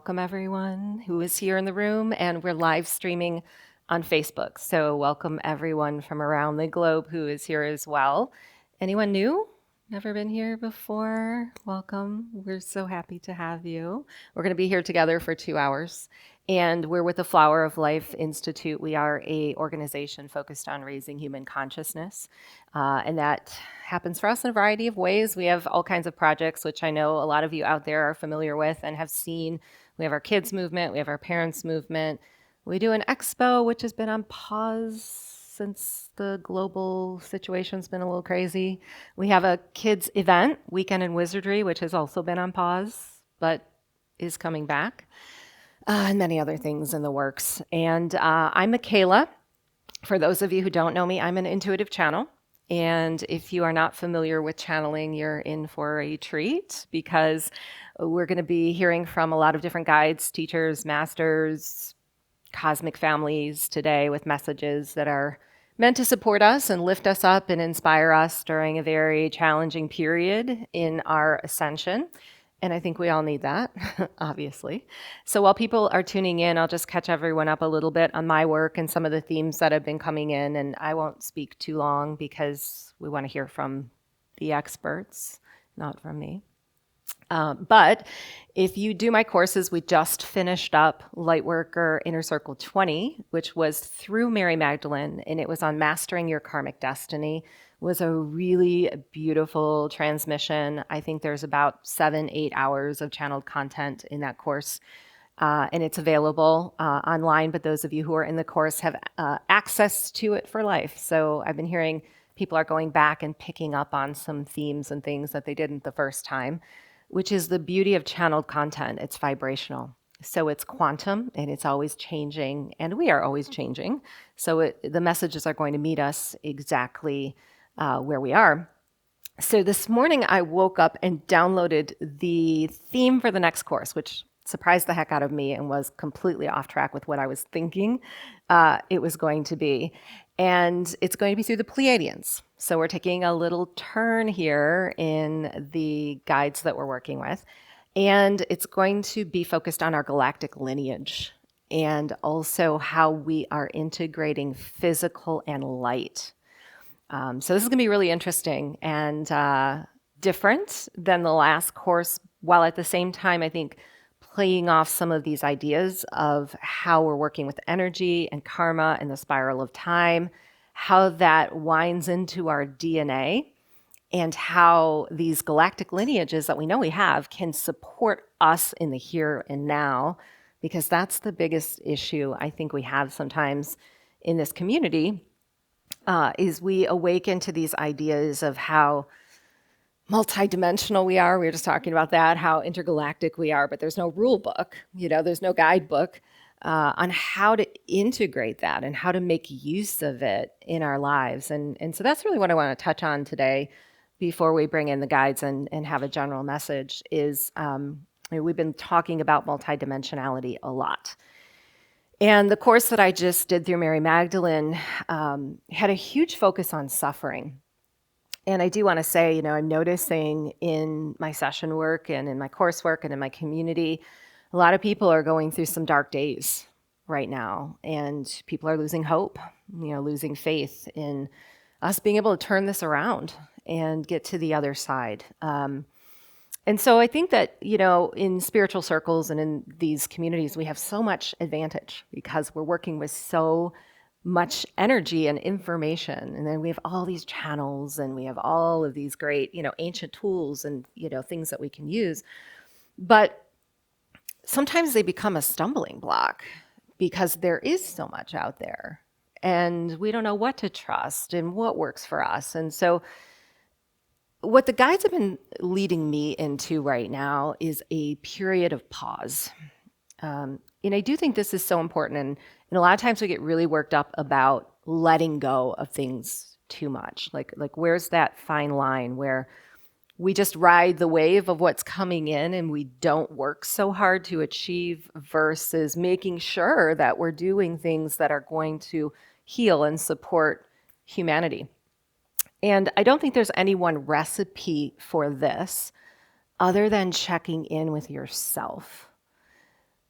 welcome everyone who is here in the room, and we're live streaming on Facebook. So welcome everyone from around the globe who is here as well. Anyone new? Never been here before? Welcome. We're so happy to have you. We're going to be here together for 2 hours, and we're with the Flower of Life Institute. We are a organization focused on raising human consciousness, and that happens for us in a variety of ways. We have all kinds of projects, which I know a lot of you out there are familiar with and have seen. We have our kids movement, we have our parents movement. We do an expo, which has been on pause since the global situation's been a little crazy. We have a kids event, Weekend in Wizardry, which has also been on pause, but is coming back, and many other things in the works. And I'm Micheila. For those of you who don't know me, I'm an intuitive channel. And if you are not familiar with channeling, you're in for a treat, because we're going to be hearing from a lot of different guides, teachers, masters, cosmic families today with messages that are meant to support us and lift us up and inspire us during a very challenging period in our ascension. And I think we all need that, obviously. So while people are tuning in, I'll just catch everyone up a little bit on my work and some of the themes that have been coming in. And I won't speak too long because we want to hear from the experts, not from me. But if you do my courses, we just finished up Lightworker Inner Circle 20, which was through Mary Magdalene, and it was on mastering your karmic destiny. It was a really beautiful transmission. I think there's about 7-8 hours of channeled content in that course, and it's available online. But those of you who are in the course have access to it for life. So I've been hearing people are going back and picking up on some themes and things that they didn't the first time, which is the beauty of channeled content. It's vibrational. So it's quantum, and it's always changing, and we are always changing. So the messages are going to meet us exactly where we are. So this morning I woke up and downloaded the theme for the next course, which surprised the heck out of me and was completely off track with what I was thinking it was going to be. And it's going to be through the Pleiadians. So we're taking a little turn here in the guides that we're working with. And it's going to be focused on our galactic lineage and also how we are integrating physical and light. So this is going to be really interesting and different than the last course, while at the same time, I think, playing off some of these ideas of how we're working with energy and karma and the spiral of time, how that winds into our DNA, and how these galactic lineages that we know we have can support us in the here and now, because that's the biggest issue I think we have sometimes in this community, is we awaken to these ideas of how multidimensional we are. We were just talking about that, how intergalactic we are, but there's no rule book, there's no guidebook on how to integrate that and how to make use of it in our lives. And so that's really what I want to touch on today before we bring in the guides and have a general message is we've been talking about multidimensionality a lot. And the course that I just did through Mary Magdalene had a huge focus on suffering. And I do want to say, I'm noticing in my session work and in my coursework and in my community, a lot of people are going through some dark days right now. And people are losing hope, losing faith in us being able to turn this around and get to the other side. And so I think that, in spiritual circles and in these communities, we have so much advantage because we're working with so much energy and information. And then we have all these channels and we have all of these great, ancient tools and, things that we can use. But sometimes they become a stumbling block because there is so much out there and we don't know what to trust and what works for us. And so what the guides have been leading me into right now is a period of pause. And I do think this is so important. And a lot of times we get really worked up about letting go of things too much. Like where's that fine line where we just ride the wave of what's coming in and we don't work so hard to achieve versus making sure that we're doing things that are going to heal and support humanity. And I don't think there's any one recipe for this other than checking in with yourself.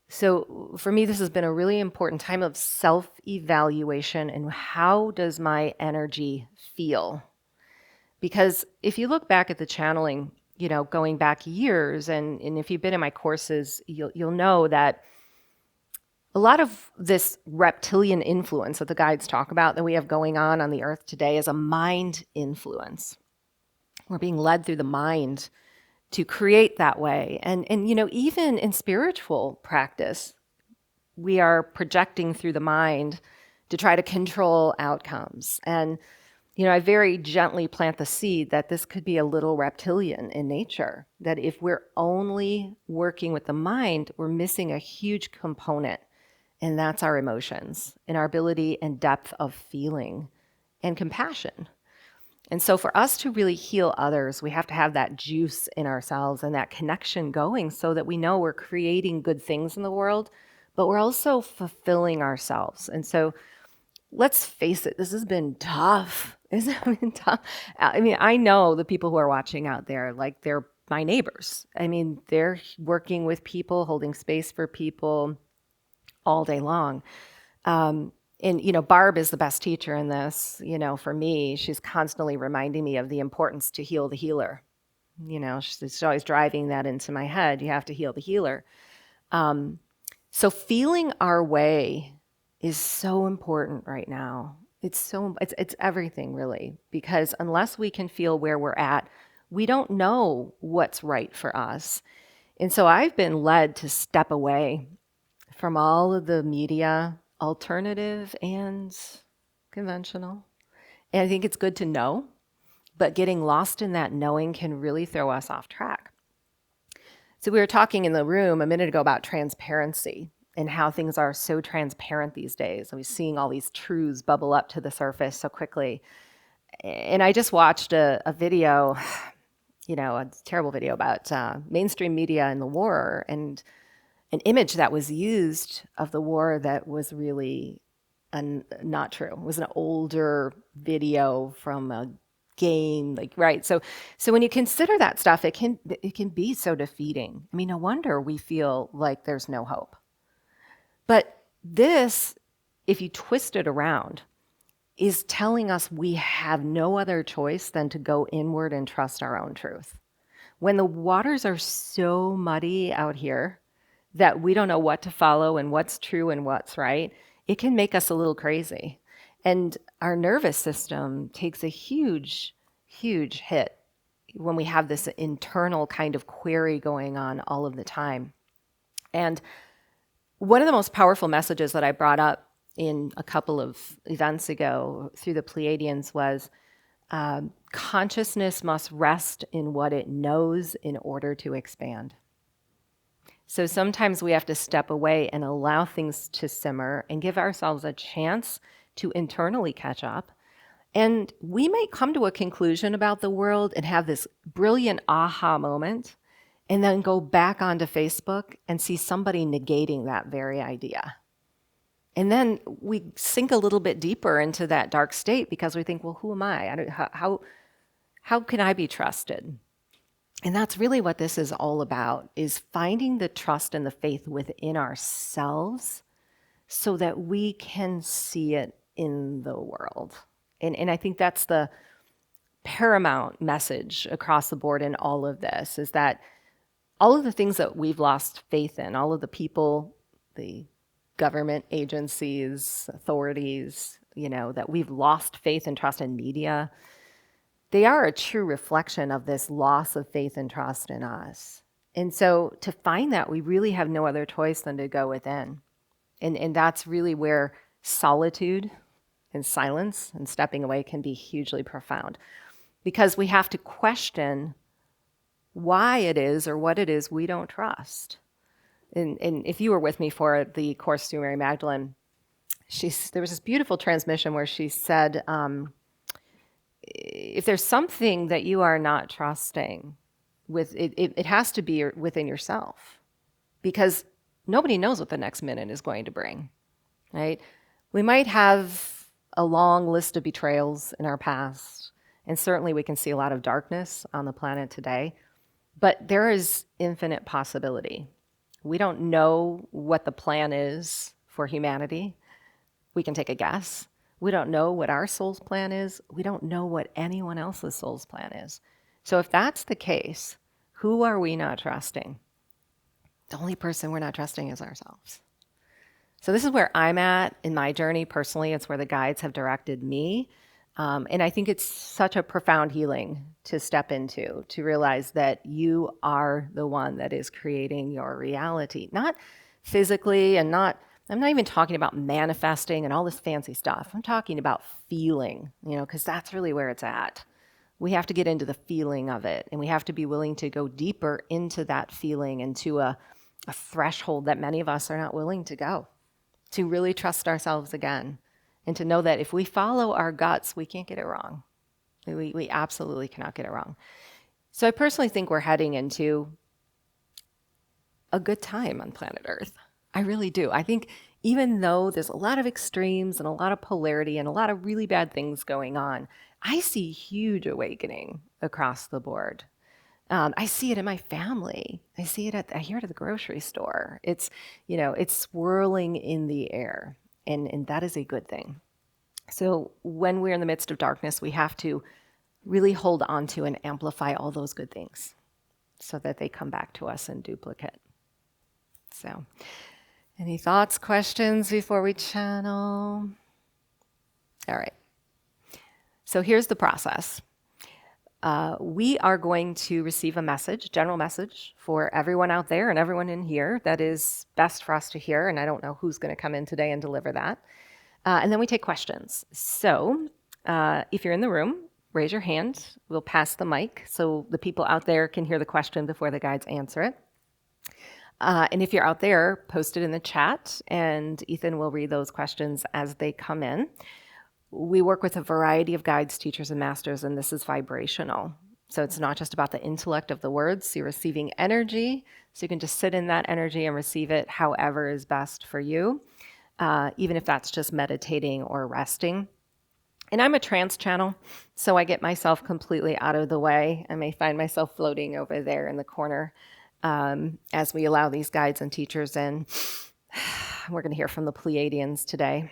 So for me, this has been a really important time of self-evaluation and how does my energy feel? Because if you look back at the channeling, going back years, and if you've been in my courses, you'll know that a lot of this reptilian influence that the guides talk about that we have going on the earth today is a mind influence. We're being led through the mind to create that way. And even in spiritual practice, we are projecting through the mind to try to control outcomes. And I very gently plant the seed that this could be a little reptilian in nature, that if we're only working with the mind, we're missing a huge component, and that's our emotions and our ability and depth of feeling and compassion. And so for us to really heal others, we have to have that juice in ourselves and that connection going so that we know we're creating good things in the world, but we're also fulfilling ourselves. And so let's face it, this has been tough. It's been tough. I mean, I know the people who are watching out there, like they're my neighbors. I mean, they're working with people, holding space for people all day long. And, Barb is the best teacher in this. For me, she's constantly reminding me of the importance to heal the healer. She's always driving that into my head. You have to heal the healer. So feeling our way is so important right now. It's everything really, because unless we can feel where we're at, we don't know what's right for us. And so I've been led to step away from all of the media, alternative and conventional. And I think it's good to know, but getting lost in that knowing can really throw us off track. So we were talking in the room a minute ago about transparency and how things are so transparent these days. I was seeing all these truths bubble up to the surface so quickly. And I just watched a video, a terrible video about mainstream media and the war, and an image that was used of the war that was really not true. It was an older video from a game, right? So when you consider that stuff, it can be so defeating. I mean, no wonder we feel like there's no hope. But this, if you twist it around, is telling us we have no other choice than to go inward and trust our own truth. When the waters are so muddy out here that we don't know what to follow and what's true and what's right, it can make us a little crazy. And our nervous system takes a huge, huge hit when we have this internal kind of query going on all of the time. And one of the most powerful messages that I brought up in a couple of events ago through the Pleiadians was consciousness must rest in what it knows in order to expand. So sometimes we have to step away and allow things to simmer and give ourselves a chance to internally catch up. And we may come to a conclusion about the world and have this brilliant aha moment, and then go back onto Facebook and see somebody negating that very idea. And then we sink a little bit deeper into that dark state because we think, well, who am I? How can I be trusted? And that's really what this is all about, is finding the trust and the faith within ourselves so that we can see it in the world. And I think that's the paramount message across the board in all of this, is that all of the things that we've lost faith in, all of the people, the government agencies, authorities, that we've lost faith and trust in media, they are a true reflection of this loss of faith and trust in us. And so to find that, we really have no other choice than to go within. And that's really where solitude and silence and stepping away can be hugely profound, because we have to question why it is or what it is we don't trust. And if you were with me for the course through Mary Magdalene, there was this beautiful transmission where she said, if there's something that you are not trusting, it has to be within yourself, because nobody knows what the next minute is going to bring, right? We might have a long list of betrayals in our past, and certainly we can see a lot of darkness on the planet today, but there is infinite possibility We don't know what the plan is for humanity. We can take a guess. We don't know what our soul's plan is. We don't know what anyone else's soul's plan is. So if that's the case, who are we not trusting? The only person we're not trusting is ourselves. So this is where I'm at in my journey personally. It's where the guides have directed me. And I think it's such a profound healing to step into, to realize that you are the one that is creating your reality. Not physically and I'm not even talking about manifesting and all this fancy stuff. I'm talking about feeling, because that's really where it's at. We have to get into the feeling of it, and we have to be willing to go deeper into that feeling and to a threshold that many of us are not willing to go, to really trust ourselves again, and to know that if we follow our guts, we can't get it wrong. We absolutely cannot get it wrong. So I personally think we're heading into a good time on planet Earth. I really do. I think even though there's a lot of extremes and a lot of polarity and a lot of really bad things going on, I see huge awakening across the board. I see it in my family. I hear it at the grocery store. It's swirling in the air, and that is a good thing. So when we're in the midst of darkness, we have to really hold on to and amplify all those good things so that they come back to us in duplicate. So, any thoughts, questions before we channel? All right. So here's the process. We are going to receive a message, general message for everyone out there and everyone in here that is best for us to hear. And I don't know who's going to come in today and deliver that. And then we take questions. So if you're in the room, raise your hand. We'll pass the mic so the people out there can hear the question before the guides answer it. And if you're out there, post it in the chat, and Ethan will read those questions as they come in. We work with a variety of guides, teachers, and masters, and this is vibrational. So it's not just about the intellect of the words. You're receiving energy, so you can just sit in that energy and receive it however is best for you, even if that's just meditating or resting. And I'm a trance channel, so I get myself completely out of the way. I may find myself floating over there in the corner as we allow these guides and teachers in. We're going to hear from the Pleiadians today.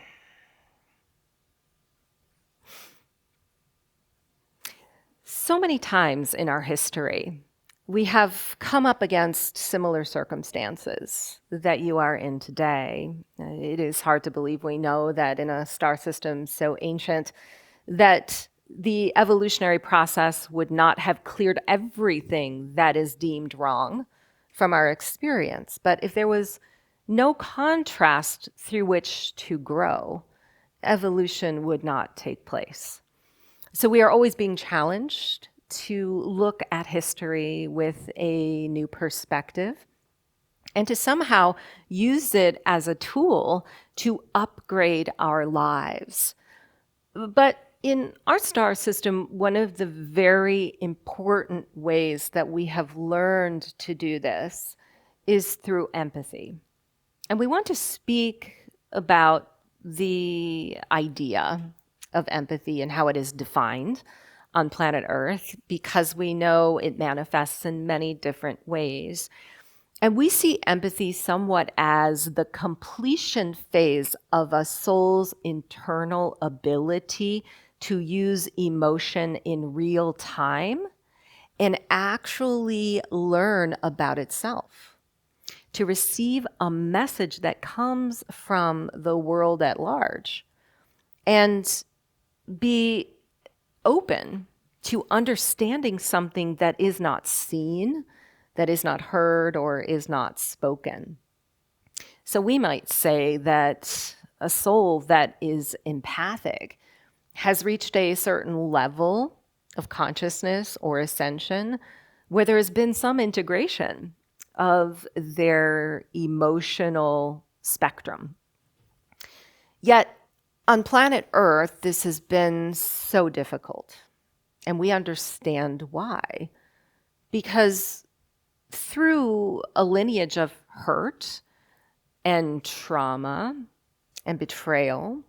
So many times in our history, we have come up against similar circumstances that you are in today. It is hard to believe we know that in a star system so ancient that the evolutionary process would not have cleared everything that is deemed wrong from our experience. But if there was no contrast through which to grow, evolution would not take place. So we are always being challenged to look at history with a new perspective and to somehow use it as a tool to upgrade our lives. But in our star system, one of the very important ways that we have learned to do this is through empathy. And we want to speak about the idea of empathy and how it is defined on planet Earth, because we know it manifests in many different ways. And we see empathy somewhat as the completion phase of a soul's internal ability to use emotion in real time and actually learn about itself, to receive a message that comes from the world at large and be open to understanding something that is not seen, that is not heard, or is not spoken. So we might say that a soul that is empathic has reached a certain level of consciousness or ascension where there has been some integration of their emotional spectrum. Yet on planet Earth, this has been so difficult, and we understand why. Because through a lineage of hurt and trauma and betrayal,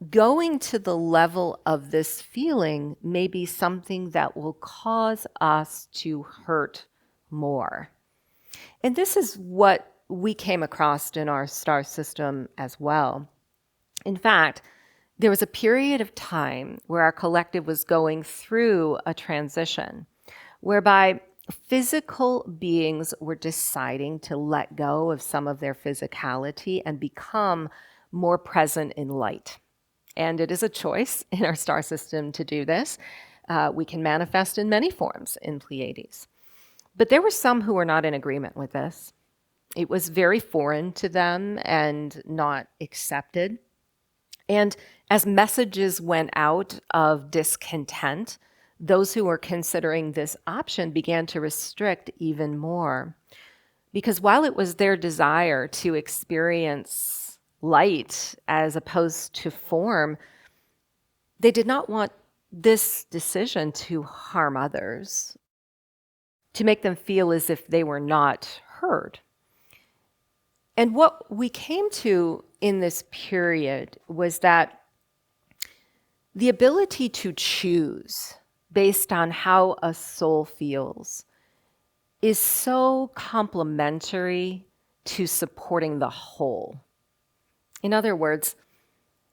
going to the level of this feeling may be something that will cause us to hurt more. And this is what we came across in our star system as well. In fact, there was a period of time where our collective was going through a transition whereby physical beings were deciding to let go of some of their physicality and become more present in light. And it is a choice in our star system to do this. We can manifest in many forms in Pleiades. But there were some who were not in agreement with this. It was very foreign to them and not accepted. And as messages went out of discontent, those who were considering this option began to restrict even more. Because while it was their desire to experience light as opposed to form, they did not want this decision to harm others, to make them feel as if they were not heard. And what we came to in this period was that the ability to choose based on how a soul feels is so complementary to supporting the whole. In other words,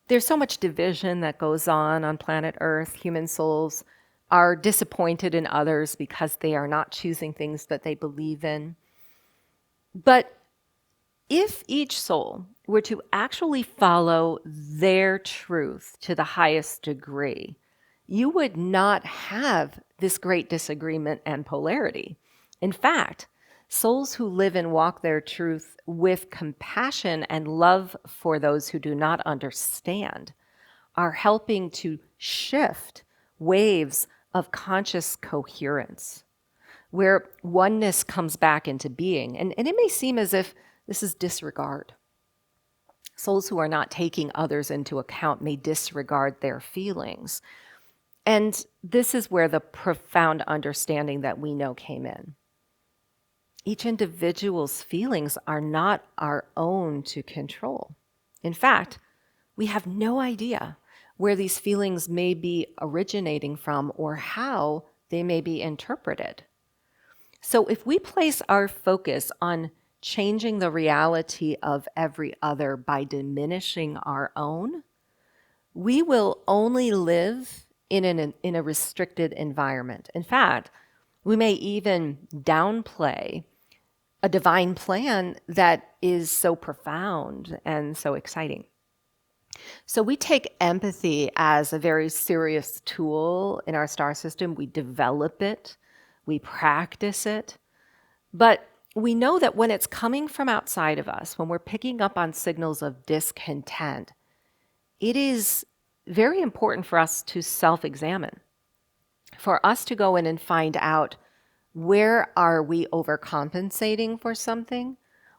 there's so much division that goes on planet Earth. Human souls are disappointed in others because they are not choosing things that they believe in. But if each soul were to actually follow their truth to the highest degree, you would not have this great disagreement and polarity. In fact, souls who live and walk their truth with compassion and love for those who do not understand are helping to shift waves of conscious coherence, where oneness comes back into being. And it may seem as if this is disregard. Souls who are not taking others into account may disregard their feelings. And this is where the profound understanding that we know came in. Each individual's feelings are not our own to control. In fact, we have no idea where these feelings may be originating from or how they may be interpreted. So if we place our focus on changing the reality of every other by diminishing our own, we will only live in a restricted environment. In fact, we may even downplay a divine plan that is so profound and so exciting. So we take empathy as a very serious tool in our star system. We develop it, we practice it, but we know that when it's coming from outside of us, when we're picking up on signals of discontent, it is very important for us to self-examine, for us to go in and find out, where are we overcompensating for something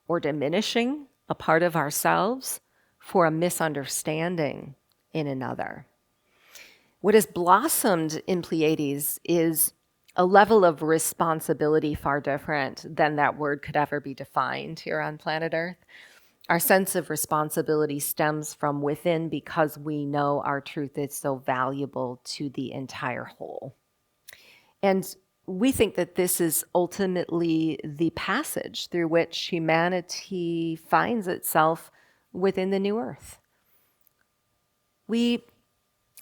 or diminishing a part of ourselves for a misunderstanding in another? What has blossomed in Pleiades is a level of responsibility far different than that word could ever be defined here on planet Earth. Our sense of responsibility stems from within because we know our truth is so valuable to the entire whole. And we think that this is ultimately the passage through which humanity finds itself within the new earth. We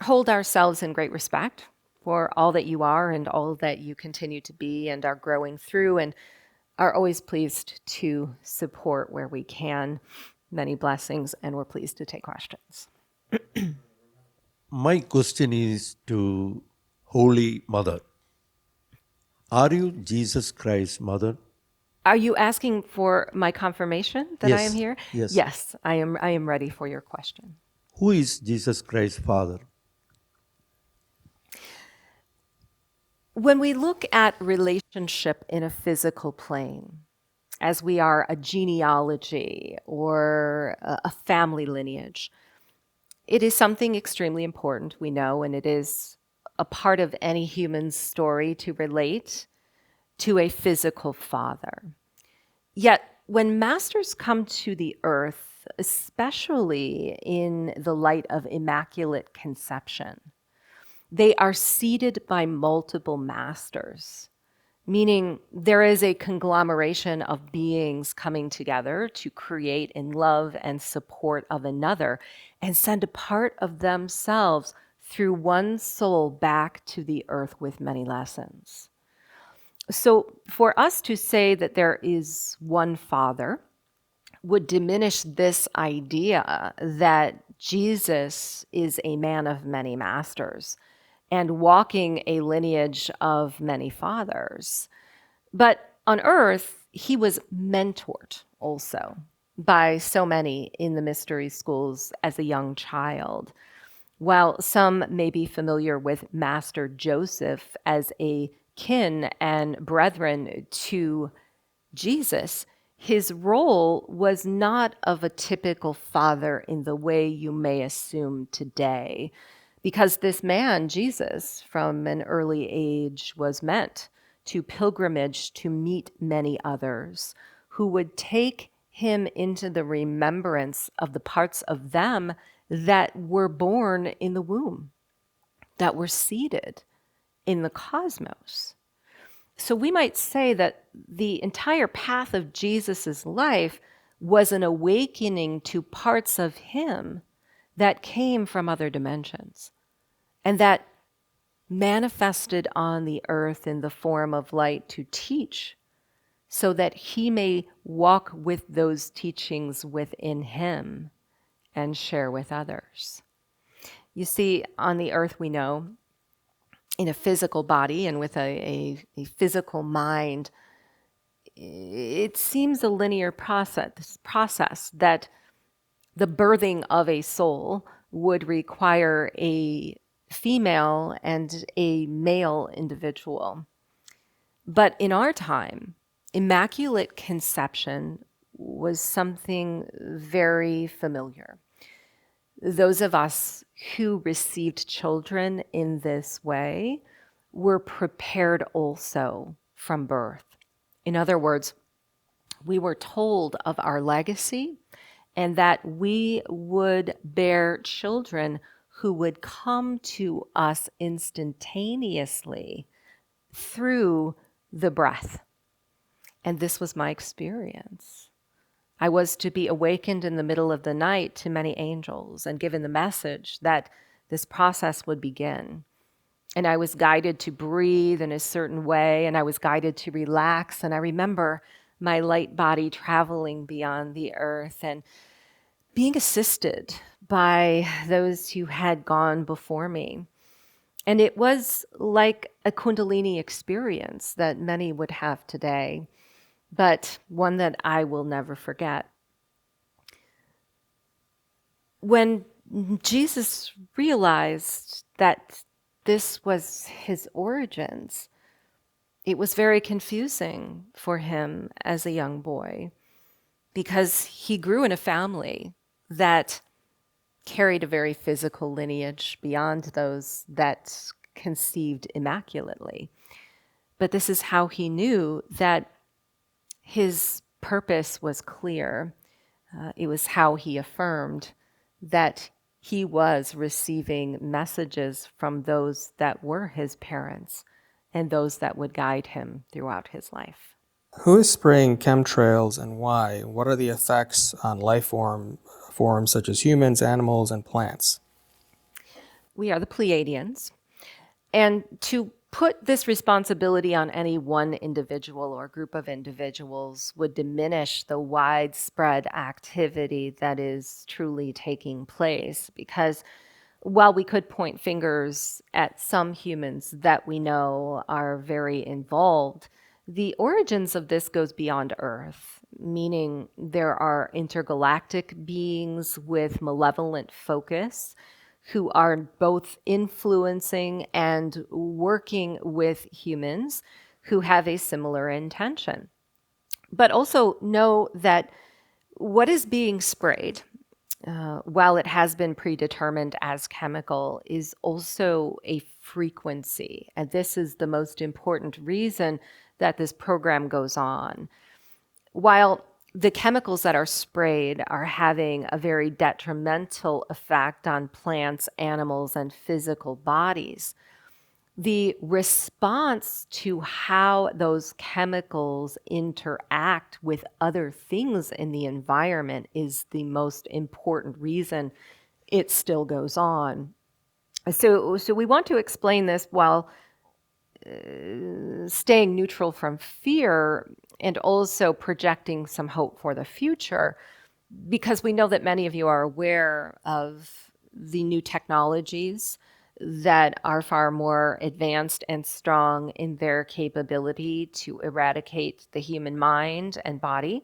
hold ourselves in great respect for all that you are and all that you continue to be and are growing through, and are always pleased to support where we can. Many blessings, and we're pleased to take questions. My question is to Holy Mother. Are you Jesus Christ's mother? Are you asking for my confirmation that I am here? Yes. Yes, I am ready for your question. Who is Jesus Christ's father? When we look at relationship in a physical plane, as we are a genealogy or a family lineage, it is something extremely important, we know, and it is a part of any human story to relate to a physical father. Yet, when masters come to the earth, especially in the light of Immaculate Conception, they are seated by multiple masters. meaning there is a conglomeration of beings coming together to create in love and support of another and send a part of themselves through one soul back to the earth with many lessons. So for us to say that there is one Father would diminish this idea that Jesus is a man of many masters and walking a lineage of many fathers. But on earth, he was mentored also by so many in the mystery schools as a young child. While some may be familiar with Master Joseph as a kin and brethren to Jesus, his role was not of a typical father in the way you may assume today, because this man, Jesus, from an early age was meant to pilgrimage to meet many others who would take him into the remembrance of the parts of them that were born in the womb, that were seated in the cosmos. So we might say that the entire path of Jesus's life was an awakening to parts of him that came from other dimensions and that manifested on the earth in the form of light to teach, so that he may walk with those teachings within him and share with others. You see, on the earth we know, in a physical body and with a physical mind, it seems a linear process that the birthing of a soul would require a female and a male individual. But in our time, immaculate conception was something very familiar. Those of us who received children in this way were prepared also from birth. In other words, we were told of our legacy and that we would bear children who would come to us instantaneously through the breath. And this was my experience. I was to be awakened in the middle of the night to many angels and given the message that this process would begin. And I was guided to breathe in a certain way, and I was guided to relax. And I remember my light body traveling beyond the earth and being assisted by those who had gone before me. And it was like a Kundalini experience that many would have today, but one that I will never forget. When Jesus realized that this was his origins, it was very confusing for him as a young boy, because he grew in a family that carried a very physical lineage beyond those that conceived immaculately. But this is how he knew that his purpose was clear. It was how he affirmed that he was receiving messages from those that were his parents and those that would guide him throughout his life. Who is spraying chemtrails and why? What are the effects on life forms such as humans, animals, and plants? We are the Pleiadians. And to put this responsibility on any one individual or group of individuals would diminish the widespread activity that is truly taking place. Because while we could point fingers at some humans that we know are very involved, the origins of this goes beyond Earth, meaning there are intergalactic beings with malevolent focus who are both influencing and working with humans who have a similar intention. But also know that what is being sprayed, while it has been predetermined as chemical, is also a frequency. And this is the most important reason that this program goes on. While the chemicals that are sprayed are having a very detrimental effect on plants, animals, and physical bodies, The response to how those chemicals interact with other things in the environment is the most important reason it still goes on. So we want to explain this while staying neutral from fear and also projecting some hope for the future, because we know that many of you are aware of the new technologies that are far more advanced and strong in their capability to eradicate the human mind and body.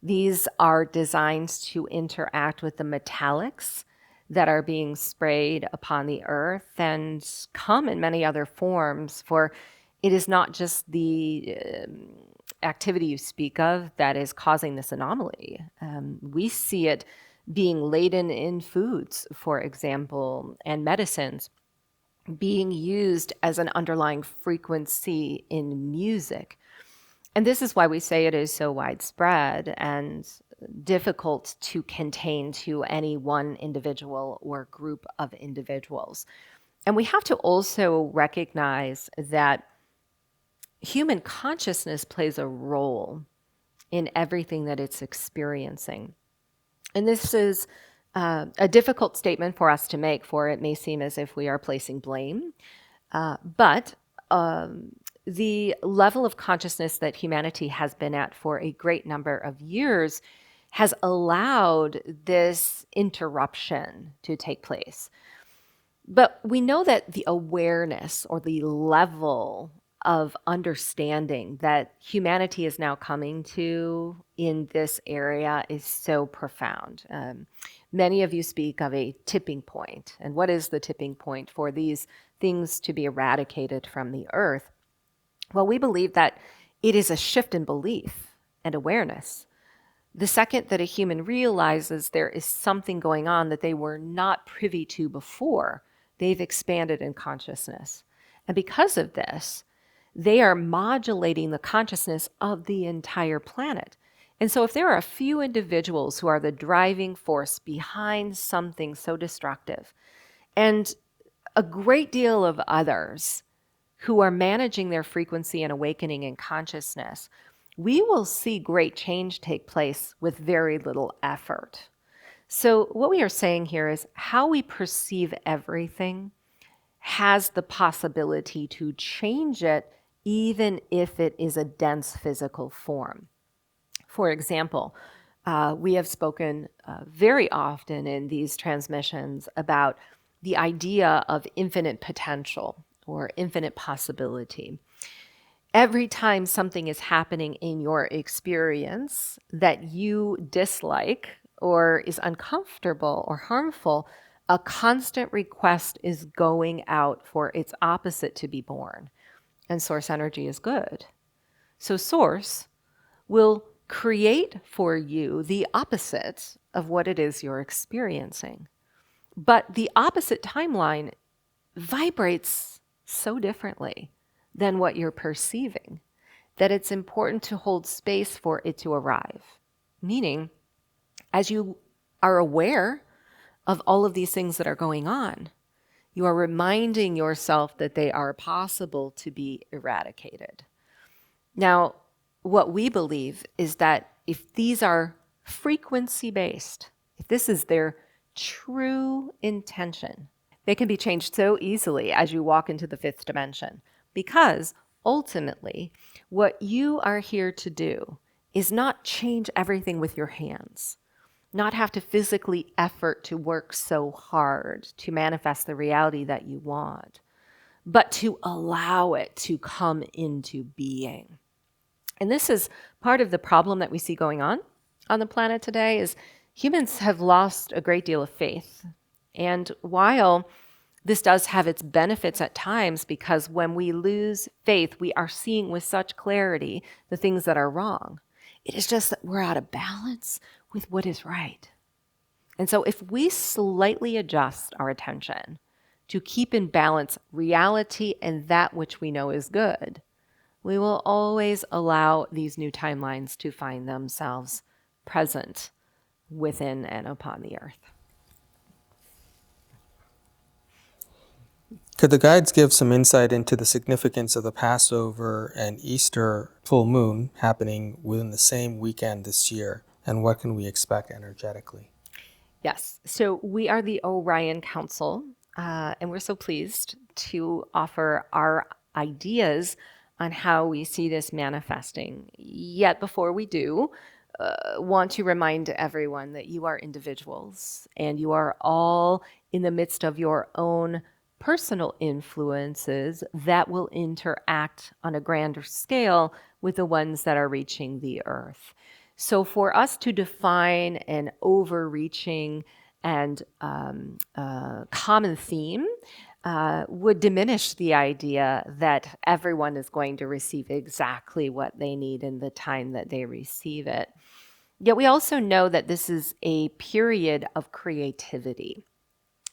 These are designed to interact with the metallics that are being sprayed upon the earth and come in many other forms, for it is not just the activity you speak of that is causing this anomaly. We see it being laden in foods, for example, and medicines, being used as an underlying frequency in music. And this is why we say it is so widespread and difficult to contain to any one individual or group of individuals. And we have to also recognize that human consciousness plays a role in everything that it's experiencing. And this is a difficult statement for us to make, for it may seem as if we are placing blame. But the level of consciousness that humanity has been at for a great number of years has allowed this interruption to take place. But we know that the awareness or the level of understanding that humanity is now coming to in this area is so profound. Many of you speak of a tipping point. And what is the tipping point for these things to be eradicated from the earth? Well, we believe that it is a shift in belief and awareness. The second that a human realizes there is something going on that they were not privy to before, they've expanded in consciousness. And because of this, they are modulating the consciousness of the entire planet. And so if there are a few individuals who are the driving force behind something so destructive, and a great deal of others who are managing their frequency and awakening in consciousness, we will see great change take place with very little effort. So what we are saying here is how we perceive everything has the possibility to change it, even if it is a dense physical form. For example, we have spoken very often in these transmissions about the idea of infinite potential or infinite possibility. Every time something is happening in your experience that you dislike or is uncomfortable or harmful, a constant request is going out for its opposite to be born. And source energy is good. So source will create for you the opposite of what it is you're experiencing. But the opposite timeline vibrates so differently than what you're perceiving that it's important to hold space for it to arrive. Meaning, as you are aware of all of these things that are going on, you are reminding yourself that they are possible to be eradicated. Now, what we believe is that if these are frequency-based, if this is their true intention, they can be changed so easily as you walk into the fifth dimension. Because ultimately, what you are here to do is not change everything with your hands, not have to physically effort to work so hard to manifest the reality that you want, but to allow it to come into being. And this is part of the problem that we see going on the planet today is humans have lost a great deal of faith. And while this does have its benefits at times, because when we lose faith, we are seeing with such clarity the things that are wrong. It is just that we're out of balance with what is right. And so if we slightly adjust our attention to keep in balance reality and that which we know is good, we will always allow these new timelines to find themselves present within and upon the earth. Could the guides give some insight into the significance of the Passover and Easter full moon happening within the same weekend this year, and what can we expect energetically? Yes. So we are the Orion Council, and we're so pleased to offer our ideas on how we see this manifesting. Yet before we do, want to remind everyone that you are individuals and you are all in the midst of your own personal influences that will interact on a grander scale with the ones that are reaching the earth. So for us to define an overreaching and common theme would diminish the idea that everyone is going to receive exactly what they need in the time that they receive it. Yet we also know that this is a period of creativity.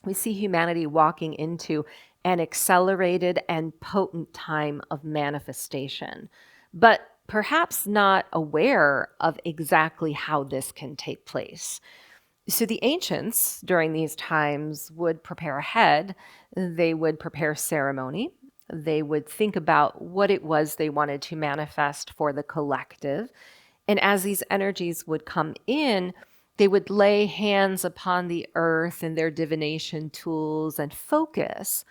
We see humanity walking into an accelerated and potent time of manifestation, but perhaps not aware of exactly how this can take place. So the ancients during these times would prepare ahead. They would prepare ceremony. They would think about what it was they wanted to manifest for the collective. And as these energies would come in, they would lay hands upon the earth and their divination tools and focus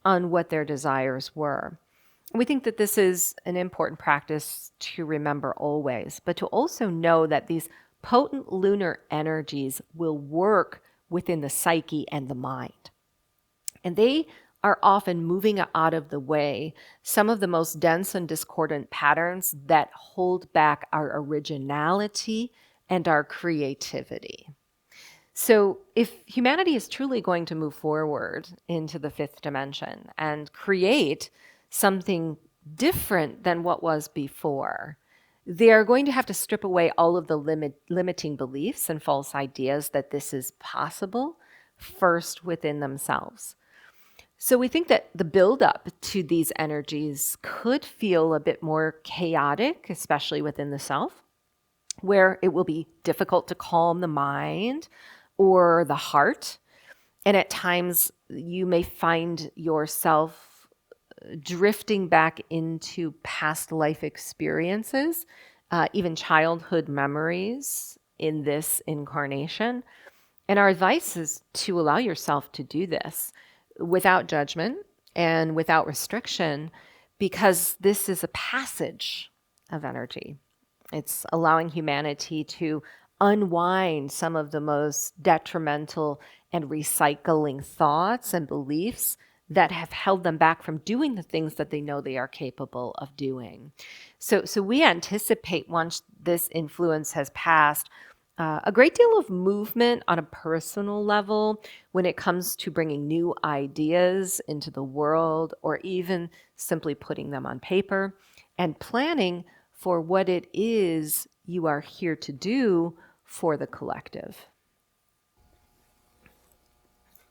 on what their desires were. We think that this is an important practice to remember always, but to also know that these potent lunar energies will work within the psyche and the mind. And they are often moving out of the way some of the most dense and discordant patterns that hold back our originality and our creativity. So if humanity is truly going to move forward into the fifth dimension and create something different than what was before, they are going to have to strip away all of the limiting beliefs and false ideas that this is possible first within themselves. So we think that the buildup to these energies could feel a bit more chaotic, especially within the self, where it will be difficult to calm the mind or the heart. And at times you may find yourself drifting back into past life experiences, even childhood memories in this incarnation. And our advice is to allow yourself to do this without judgment and without restriction, because this is a passage of energy. It's allowing humanity to unwind some of the most detrimental and recycling thoughts and beliefs that have held them back from doing the things that they know they are capable of doing. So we anticipate once this influence has passed, a great deal of movement on a personal level when it comes to bringing new ideas into the world, or even simply putting them on paper and planning for what it is you are here to do for the collective.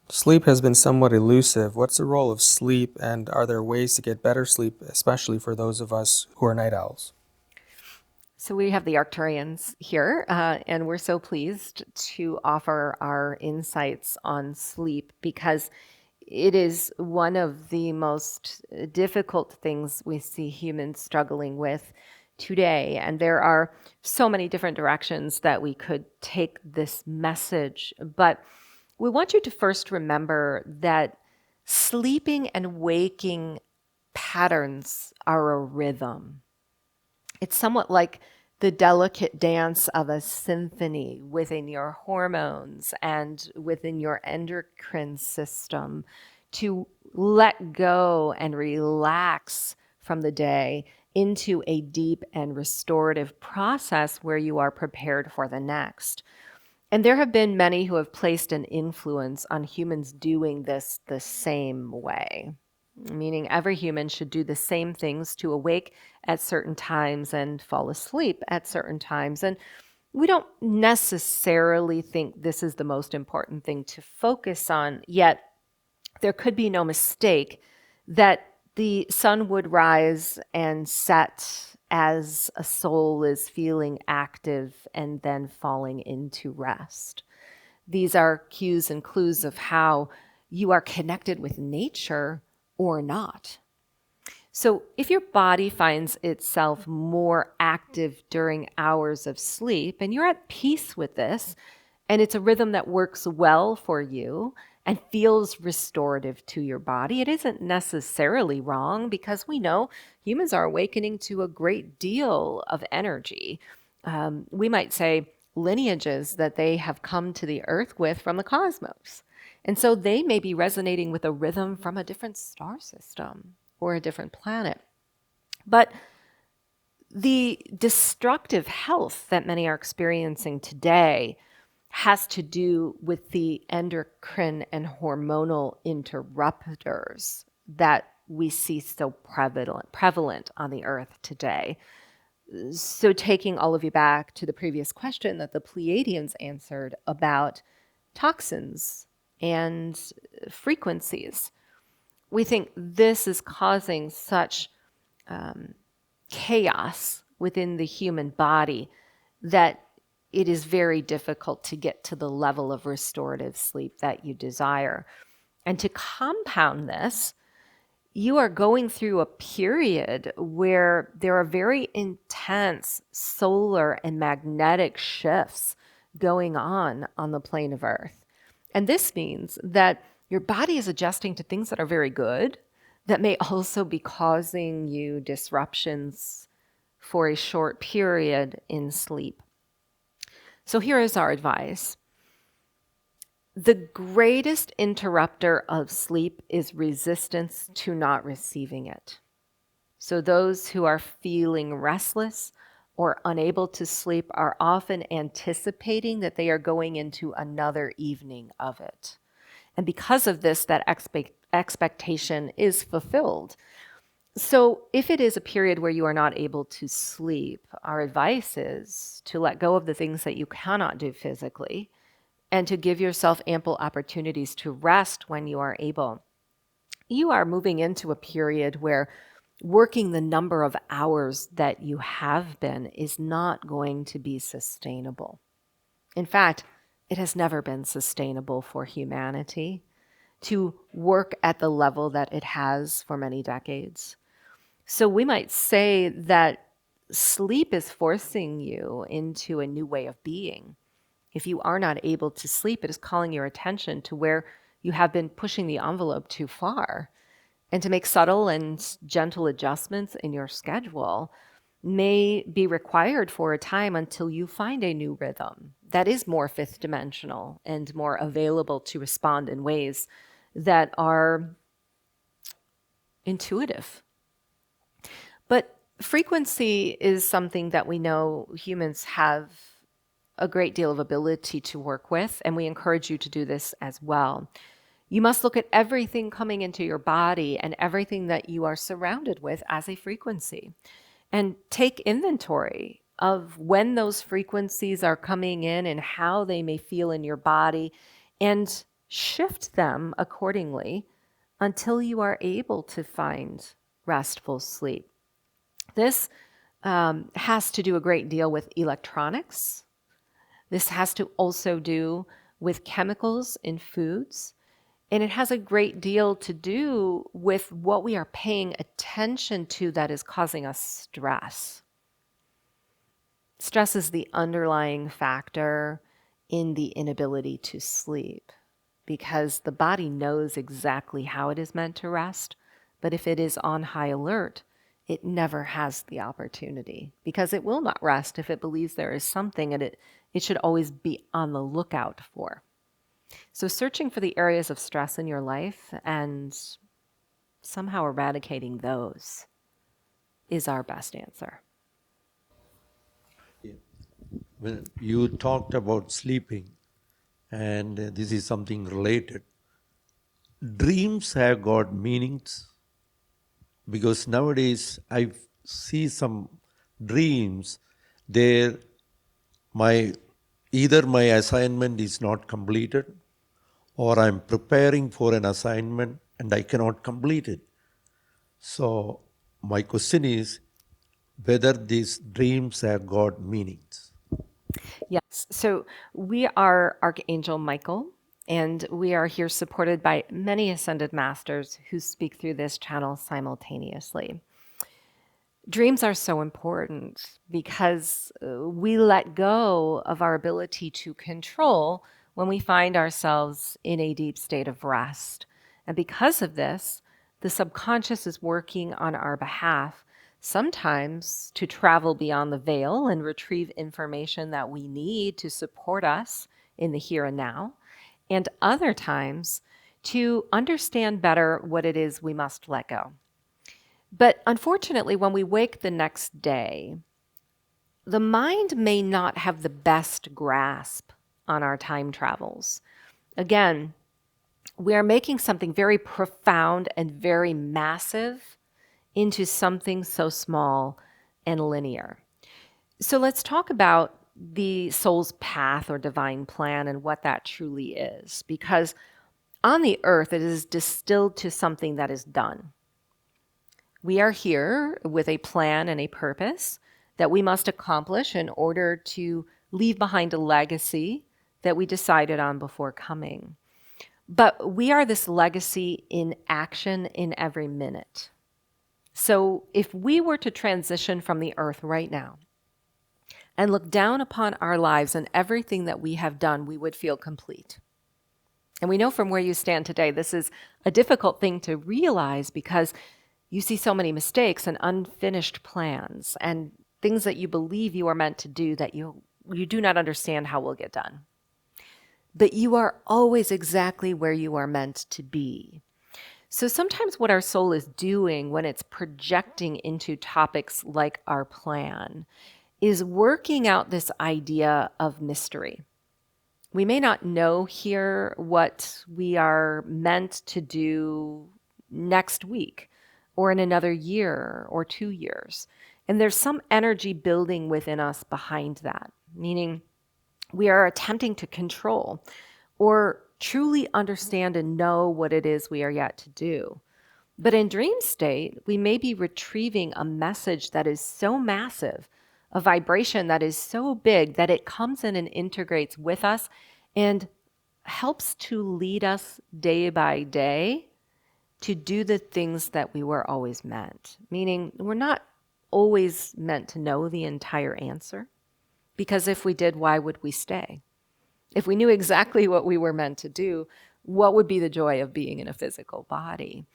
Sleep has been somewhat elusive. What's the role of sleep, and are there ways to get better sleep, especially for those of us who are night owls? So we have the Arcturians here, and we're so pleased to offer our insights on sleep, because it is one of the most difficult things we see humans struggling with today. And there are so many different directions that we could take this message. But we want you to first remember that sleeping and waking patterns are a rhythm. It's somewhat like the delicate dance of a symphony within your hormones and within your endocrine system, to let go and relax from the day into a deep and restorative process where you are prepared for the next. And there have been many who have placed an influence on humans doing this the same way, meaning every human should do the same things to awake at certain times and fall asleep at certain times. And we don't necessarily think this is the most important thing to focus on, yet there could be no mistake that the sun would rise and set as a soul is feeling active and then falling into rest. These are cues and clues of how you are connected with nature or not. So if your body finds itself more active during hours of sleep and you're at peace with this, and it's a rhythm that works well for you and feels restorative to your body, it isn't necessarily wrong, because we know humans are awakening to a great deal of energy. We might say lineages that they have come to the earth with from the cosmos. And so they may be resonating with a rhythm from a different star system or a different planet. But the destructive health that many are experiencing today has to do with the endocrine and hormonal interrupters that we see so prevalent on the earth today. So taking all of you back to the previous question that the Pleiadians answered about toxins and frequencies, we think this is causing such chaos within the human body that it is very difficult to get to the level of restorative sleep that you desire. And to compound this, you are going through a period where there are very intense solar and magnetic shifts going on the plane of Earth. And this means that your body is adjusting to things that are very good, that may also be causing you disruptions for a short period in sleep. So here is our advice. The greatest interrupter of sleep is resistance to not receiving it. So those who are feeling restless or unable to sleep are often anticipating that they are going into another evening of it. And because of this, that expectation is fulfilled. So if it is a period where you are not able to sleep, our advice is to let go of the things that you cannot do physically and to give yourself ample opportunities to rest when you are able. You are moving into a period where working the number of hours that you have been is not going to be sustainable. In fact, it has never been sustainable for humanity to work at the level that it has for many decades. So we might say that sleep is forcing you into a new way of being. If you are not able to sleep, it is calling your attention to where you have been pushing the envelope too far. And to make subtle and gentle adjustments in your schedule may be required for a time until you find a new rhythm that is more fifth dimensional and more available to respond in ways that are intuitive. But frequency is something that we know humans have a great deal of ability to work with, and we encourage you to do this as well. You must look at everything coming into your body and everything that you are surrounded with as a frequency, and take inventory of when those frequencies are coming in and how they may feel in your body, and shift them accordingly until you are able to find restful sleep. This has to do a great deal with electronics. This has to also do with chemicals in foods. And it has a great deal to do with what we are paying attention to that is causing us stress. Stress is the underlying factor in the inability to sleep, because the body knows exactly how it is meant to rest, but if it is on high alert, it never has the opportunity, because it will not rest if it believes there is something and it should always be on the lookout for. So searching for the areas of stress in your life and somehow eradicating those is our best answer. When you talked about sleeping, and this is something related, dreams have got meanings, because nowadays I see some dreams there either my assignment is not completed, or I'm preparing for an assignment and I cannot complete it. So my question is whether these dreams have got meanings. Yes. So we are Archangel Michael, And we are here supported by many ascended masters who speak through this channel simultaneously. Dreams are so important because we let go of our ability to control when we find ourselves in a deep state of rest. And because of this, the subconscious is working on our behalf, sometimes to travel beyond the veil and retrieve information that we need to support us in the here and now, and other times to understand better what it is we must let go. But unfortunately, when we wake the next day, the mind may not have the best grasp on our time travels. Again, we are making something very profound and very massive into something so small and linear. So let's talk about the soul's path or divine plan and what that truly is. Because on the earth, it is distilled to something that is done. We are here with a plan and a purpose that we must accomplish in order to leave behind a legacy that we decided on before coming. But we are this legacy in action in every minute. So if we were to transition from the earth right now and look down upon our lives and everything that we have done, we would feel complete. And we know from where you stand today, this is a difficult thing to realize because you see so many mistakes and unfinished plans and things that you believe you are meant to do that you do not understand how will get done. But you are always exactly where you are meant to be. So sometimes what our soul is doing when it's projecting into topics like our plan is working out this idea of mystery. We may not know here what we are meant to do next week or in another year or 2 years. And there's some energy building within us behind that, meaning we are attempting to control or truly understand and know what it is we are yet to do. But in dream state, we may be retrieving a message that is so massive, a vibration that is so big that it comes in and integrates with us and helps to lead us day by day to do the things that we were always meant. Meaning, we're not always meant to know the entire answer, because if we did, why would we stay? If we knew exactly what we were meant to do, what would be the joy of being in a physical body?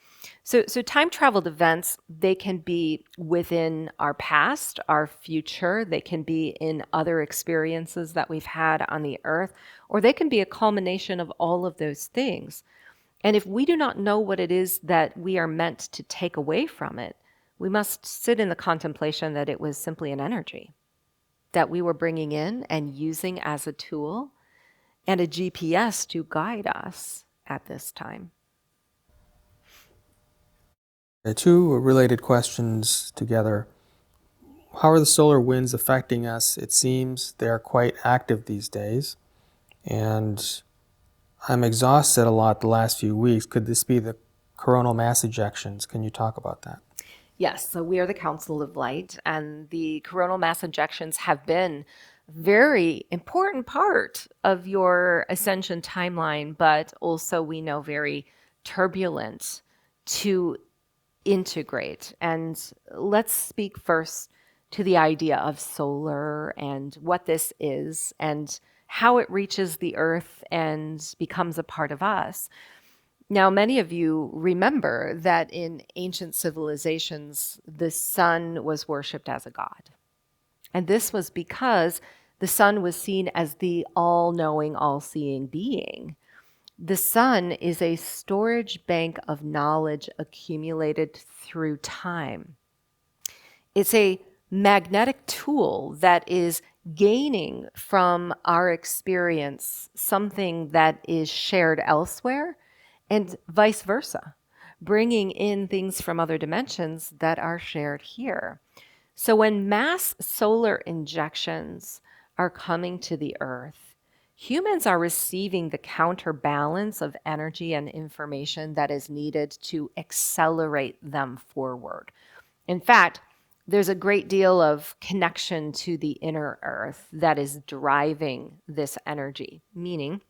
So time-traveled events, they can be within our past, our future. They can be in other experiences that we've had on the earth, or they can be a culmination of all of those things. And if we do not know what it is that we are meant to take away from it, we must sit in the contemplation that it was simply an energy that we were bringing in and using as a tool and a GPS to guide us at this time. Two related questions together. How are the solar winds affecting us? It seems they are quite active these days. And I'm exhausted a lot the last few weeks. Could this be the coronal mass ejections? Can you talk about that? Yes, so we are the Council of Light, and the coronal mass ejections have been a very important part of your ascension timeline, but also we know very turbulent to integrate. And let's speak first to the idea of solar and what this is and how it reaches the earth and becomes a part of us. Now, many of you remember that in ancient civilizations, the sun was worshipped as a god. And this was because the sun was seen as the all-knowing, all-seeing being. The sun is a storage bank of knowledge accumulated through time. It's a magnetic tool that is gaining from our experience something that is shared elsewhere, and vice versa, bringing in things from other dimensions that are shared here. So when mass solar injections are coming to the earth, humans are receiving the counterbalance of energy and information that is needed to accelerate them forward. In fact, there's a great deal of connection to the inner earth that is driving this energy, meaning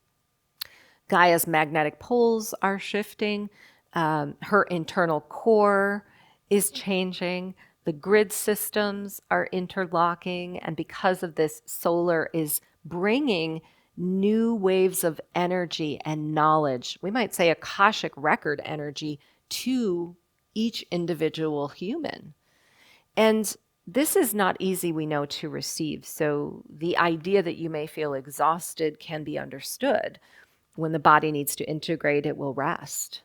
Gaia's magnetic poles are shifting. Her internal core is changing. The grid systems are interlocking. And because of this, solar is bringing new waves of energy and knowledge. We might say Akashic record energy to each individual human. And this is not easy, we know, to receive. So the idea that you may feel exhausted can be understood. When the body needs to integrate, it will rest.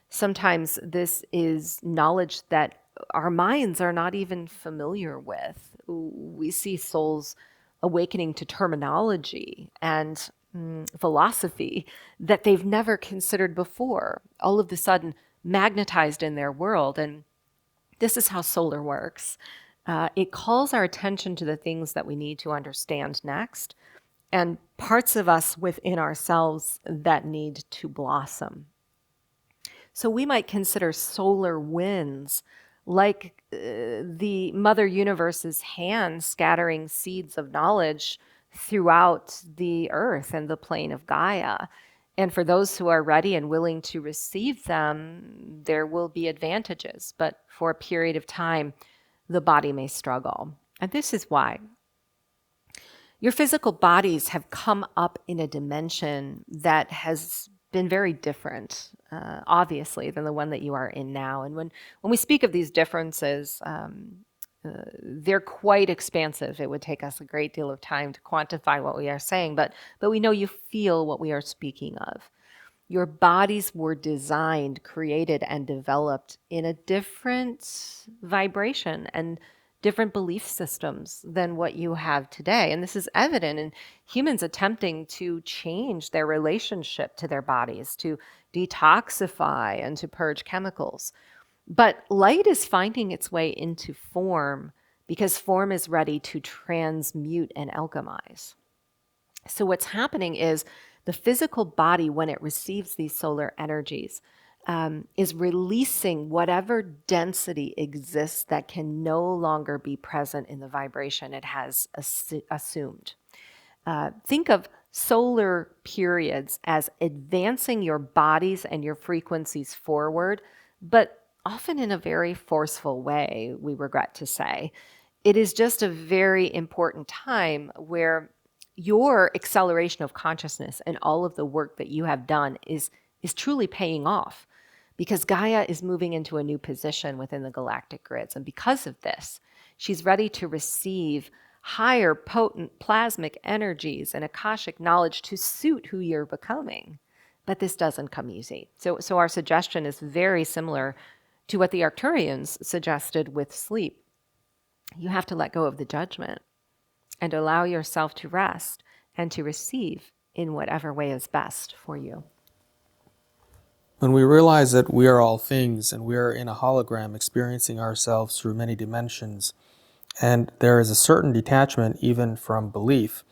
Sometimes this is knowledge that our minds are not even familiar with. We see souls awakening to terminology and philosophy that they've never considered before, all of a sudden magnetized in their world. And this is how solar works. It calls our attention to the things that we need to understand next, and parts of us within ourselves that need to blossom. So we might consider solar winds like the Mother Universe's hand scattering seeds of knowledge throughout the earth and the plane of Gaia. And for those who are ready and willing to receive them, there will be advantages. But for a period of time, the body may struggle. And this is why. Your physical bodies have come up in a dimension that has been very different, obviously, than the one that you are in now. And when we speak of these differences, they're quite expansive. It would take us a great deal of time to quantify what we are saying, but we know you feel what we are speaking of. Your bodies were designed, created, and developed in a different vibration and different belief systems than what you have today. And this is evident in humans attempting to change their relationship to their bodies, to detoxify and to purge chemicals. But light is finding its way into form because form is ready to transmute and alchemize. So what's happening is the physical body, when it receives these solar energies, is releasing whatever density exists that can no longer be present in the vibration it has assumed. Think of solar periods as advancing your bodies and your frequencies forward, but often in a very forceful way, we regret to say. It is just a very important time where your acceleration of consciousness and all of the work that you have done is truly paying off, because Gaia is moving into a new position within the galactic grids. And because of this, she's ready to receive higher potent plasmic energies and Akashic knowledge to suit who you're becoming. But this doesn't come easy. So our suggestion is very similar to what the Arcturians suggested with sleep. You have to let go of the judgment and allow yourself to rest and to receive in whatever way is best for you. When we realize that we are all things and we are in a hologram experiencing ourselves through many dimensions, and there is a certain detachment even from belief,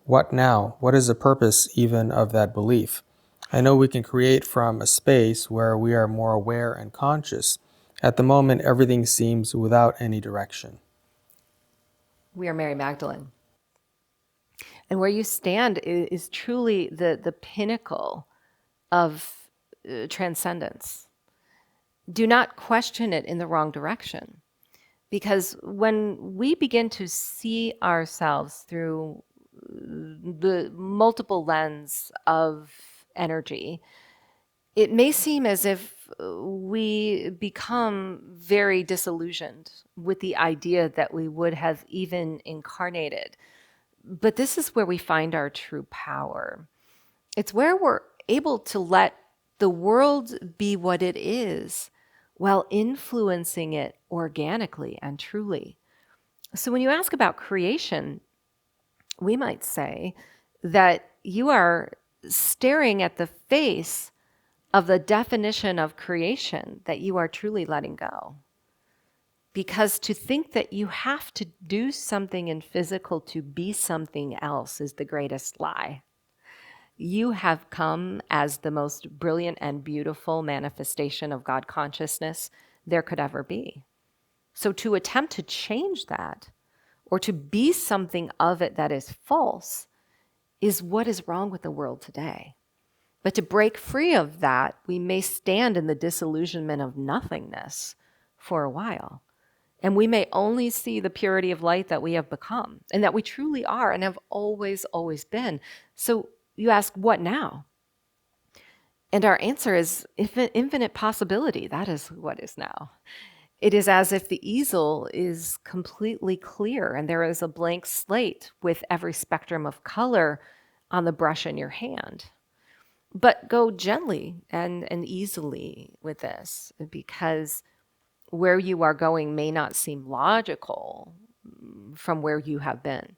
what now? What is the purpose even of that belief? I know we can create from a space where we are more aware and conscious. At the moment, everything seems without any direction. We are Mary Magdalene. And where you stand is truly the pinnacle of transcendence. Do not question it in the wrong direction. Because when we begin to see ourselves through the multiple lens of energy, it may seem as if we become very disillusioned with the idea that we would have even incarnated. But this is where we find our true power. It's where we're able to let the world be what it is while influencing it organically and truly. So when you ask about creation, we might say that you are staring at the face of the definition of creation that you are truly letting go. Because to think that you have to do something in physical to be something else is the greatest lie. You have come as the most brilliant and beautiful manifestation of God consciousness there could ever be. So to attempt to change that, or to be something of it that is false, is what is wrong with the world today. But to break free of that, we may stand in the disillusionment of nothingness for a while. And we may only see the purity of light that we have become and that we truly are and have always, always been. So you ask, what now? And our answer is infinite possibility. That is what is now. It is as if the easel is completely clear and there is a blank slate with every spectrum of color on the brush in your hand. But go gently and easily with this, because where you are going may not seem logical from where you have been.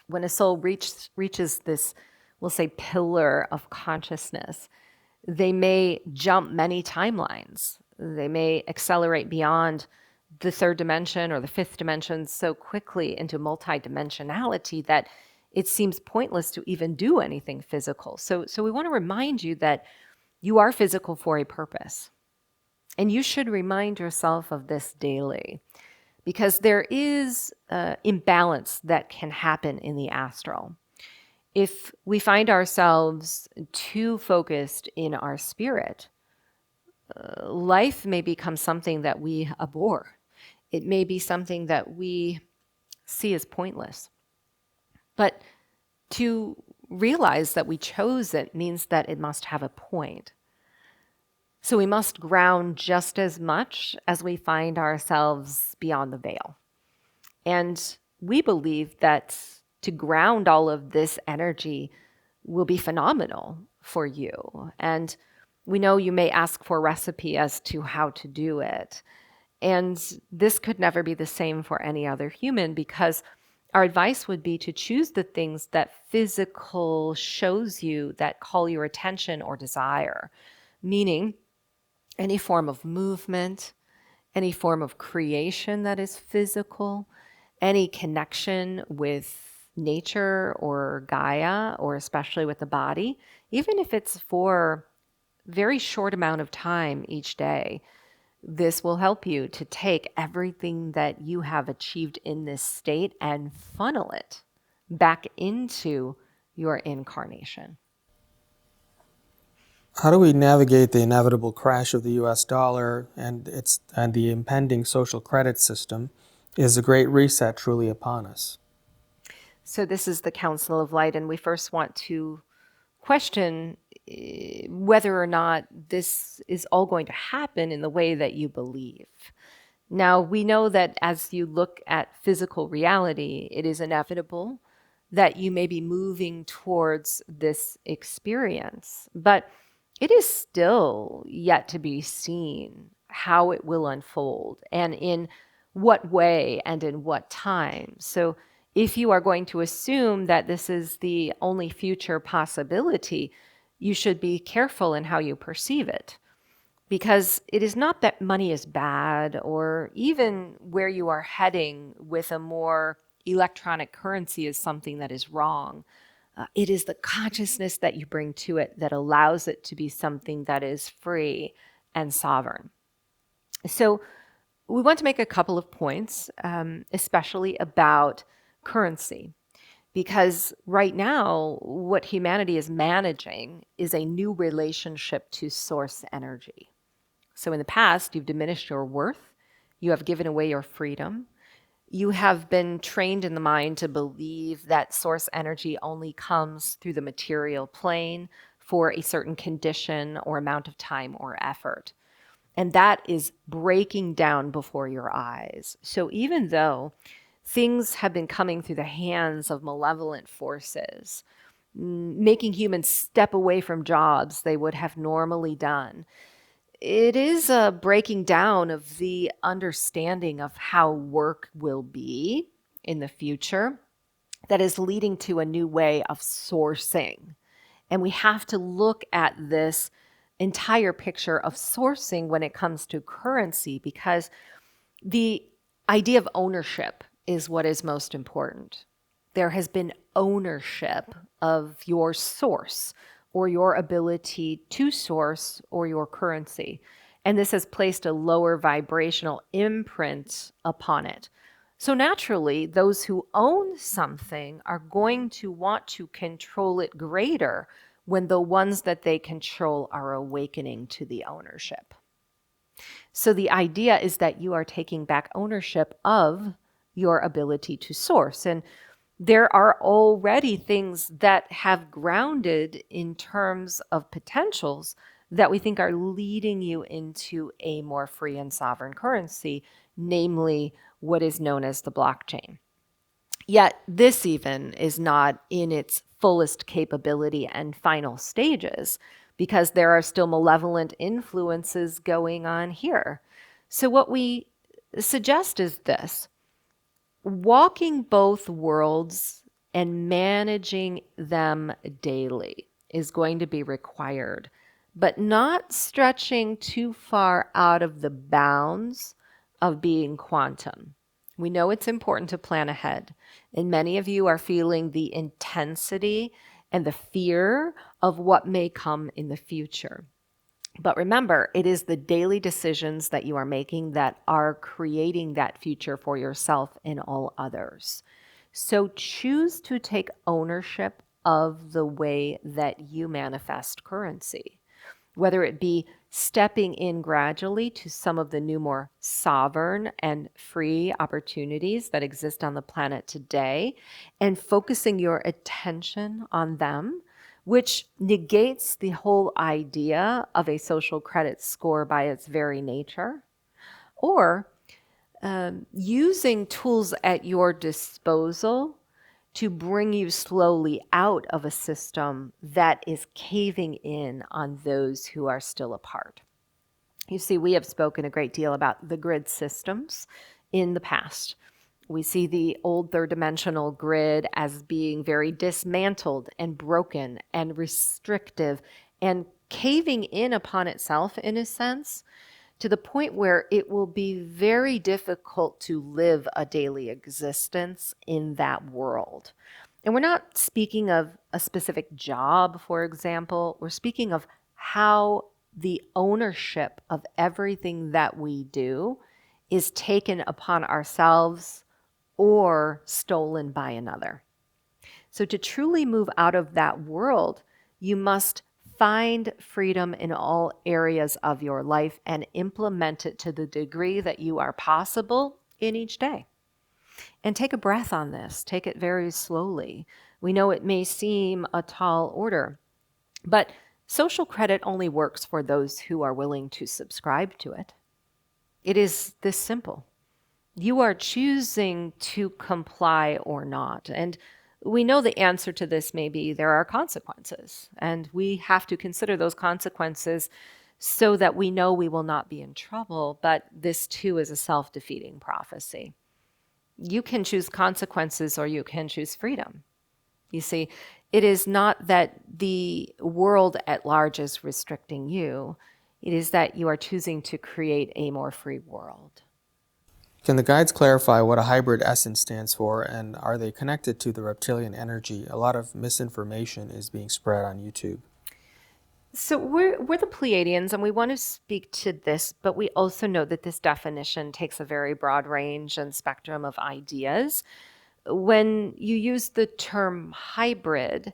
When a soul reaches this, we'll say, pillar of consciousness, they may jump many timelines. They may accelerate beyond the third dimension or the fifth dimension so quickly into multidimensionality that it seems pointless to even do anything physical. So we want to remind you that you are physical for a purpose. And you should remind yourself of this daily, because there is imbalance that can happen in the astral. If we find ourselves too focused in our spirit, life may become something that we abhor. It may be something that we see as pointless. But to realize that we chose it means that it must have a point. So we must ground just as much as we find ourselves beyond the veil. And we believe that to ground all of this energy will be phenomenal for you. And we know you may ask for a recipe as to how to do it. And this could never be the same for any other human, because our advice would be to choose the things that physical shows you that call your attention or desire, meaning any form of movement, any form of creation that is physical, any connection with nature or Gaia, or especially with the body, even if it's for a very short amount of time each day. This will help you to take everything that you have achieved in this state and funnel it back into your incarnation. How do we navigate the inevitable crash of the US dollar and the impending social credit system? Is the Great Reset truly upon us? So this is the Council of Light, and we first want to question whether or not this is all going to happen in the way that you believe. Now, we know that as you look at physical reality, it is inevitable that you may be moving towards this experience, but it is still yet to be seen how it will unfold and in what way and in what time. So if you are going to assume that this is the only future possibility, you should be careful in how you perceive it. Because it is not that money is bad, or even where you are heading with a more electronic currency is something that is wrong. It is the consciousness that you bring to it that allows it to be something that is free and sovereign. So we want to make a couple of points, especially about currency. Because right now, what humanity is managing is a new relationship to source energy. So in the past, you've diminished your worth. You have given away your freedom. You have been trained in the mind to believe that source energy only comes through the material plane for a certain condition or amount of time or effort. And that is breaking down before your eyes. So even though things have been coming through the hands of malevolent forces, making humans step away from jobs they would have normally done, it is a breaking down of the understanding of how work will be in the future that is leading to a new way of sourcing. And we have to look at this entire picture of sourcing when it comes to currency, because the idea of ownership is what is most important. There has been ownership of your source or your ability to source or your currency. And this has placed a lower vibrational imprint upon it. So naturally, those who own something are going to want to control it greater when the ones that they control are awakening to the ownership. So the idea is that you are taking back ownership of your ability to source. And there are already things that have grounded in terms of potentials that we think are leading you into a more free and sovereign currency, namely what is known as the blockchain. Yet this even is not in its fullest capability and final stages, because there are still malevolent influences going on here. So what we suggest is this: walking both worlds and managing them daily is going to be required, but not stretching too far out of the bounds of being quantum. We know it's important to plan ahead, and many of you are feeling the intensity and the fear of what may come in the future. But remember, it is the daily decisions that you are making that are creating that future for yourself and all others. So choose to take ownership of the way that you manifest currency, whether it be stepping in gradually to some of the new, more sovereign and free opportunities that exist on the planet today and focusing your attention on them, which negates the whole idea of a social credit score by its very nature, or using tools at your disposal to bring you slowly out of a system that is caving in on those who are still apart. You see, we have spoken a great deal about the grid systems in the past. We see the old third dimensional grid as being very dismantled and broken and restrictive and caving in upon itself in a sense, to the point where it will be very difficult to live a daily existence in that world. And we're not speaking of a specific job, for example. We're speaking of how the ownership of everything that we do is taken upon ourselves or stolen by another. So to truly move out of that world, you must find freedom in all areas of your life and implement it to the degree that you are possible in each day. And take a breath on this. Take it very slowly. We know it may seem a tall order, but social credit only works for those who are willing to subscribe to it. It is this simple. You are choosing to comply or not. And we know the answer to this may be there are consequences, and we have to consider those consequences so that we know we will not be in trouble. But this too is a self-defeating prophecy. You can choose consequences or you can choose freedom. You see, it is not that the world at large is restricting you. It is that you are choosing to create a more free world. Can the guides clarify what a hybrid essence stands for, and are they connected to the reptilian energy? A lot of misinformation is being spread on YouTube. So we're the Pleiadians, and we want to speak to this, but we also know that this definition takes a very broad range and spectrum of ideas. When you use the term hybrid,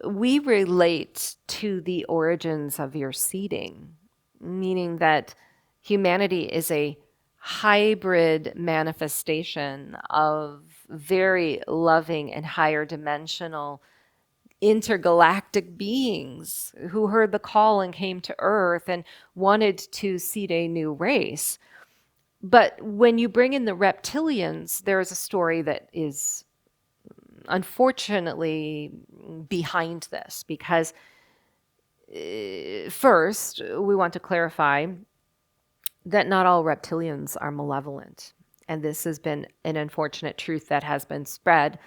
we relate to the origins of your seeding, meaning that humanity is a hybrid manifestation of very loving and higher dimensional intergalactic beings who heard the call and came to Earth and wanted to seed a new race. But when you bring in the reptilians, there is a story that is unfortunately behind this, because first, we want to clarify that not all reptilians are malevolent. And this has been an unfortunate truth that has been spread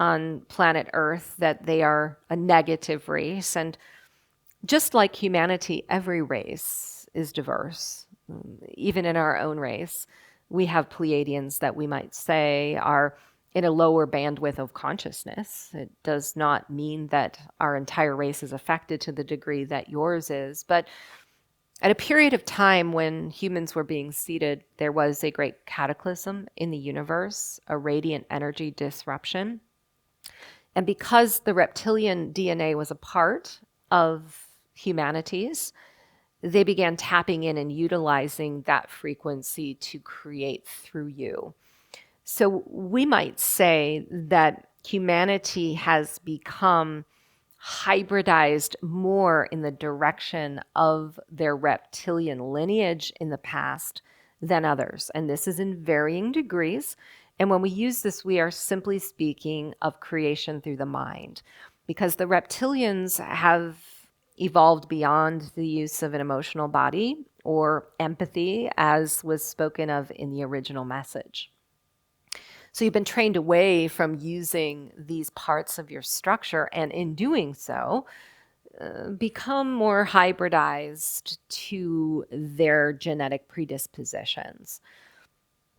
on planet Earth, that they are a negative race. And just like humanity, every race is diverse. Even in our own race, we have Pleiadians that we might say are in a lower bandwidth of consciousness. It does not mean that our entire race is affected to the degree that yours is. But at a period of time when humans were being seeded, there was a great cataclysm in the universe, a radiant energy disruption. And because the reptilian DNA was a part of humanity's, they began tapping in and utilizing that frequency to create through you. So we might say that humanity has become hybridized more in the direction of their reptilian lineage in the past than others. And this is in varying degrees. And when we use this, we are simply speaking of creation through the mind, because the reptilians have evolved beyond the use of an emotional body or empathy, as was spoken of in the original message. So you've been trained away from using these parts of your structure, and in doing so, become more hybridized to their genetic predispositions.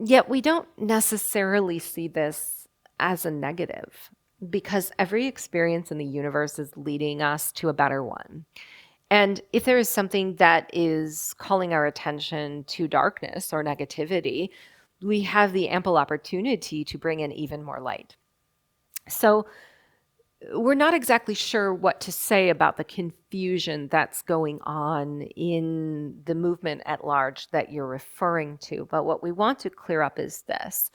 Yet we don't necessarily see this as a negative, because every experience in the universe is leading us to a better one. And if there is something that is calling our attention to darkness or negativity, we have the ample opportunity to bring in even more light. So we're not exactly sure what to say about the confusion that's going on in the movement at large that you're referring to. But what we want to clear up is this.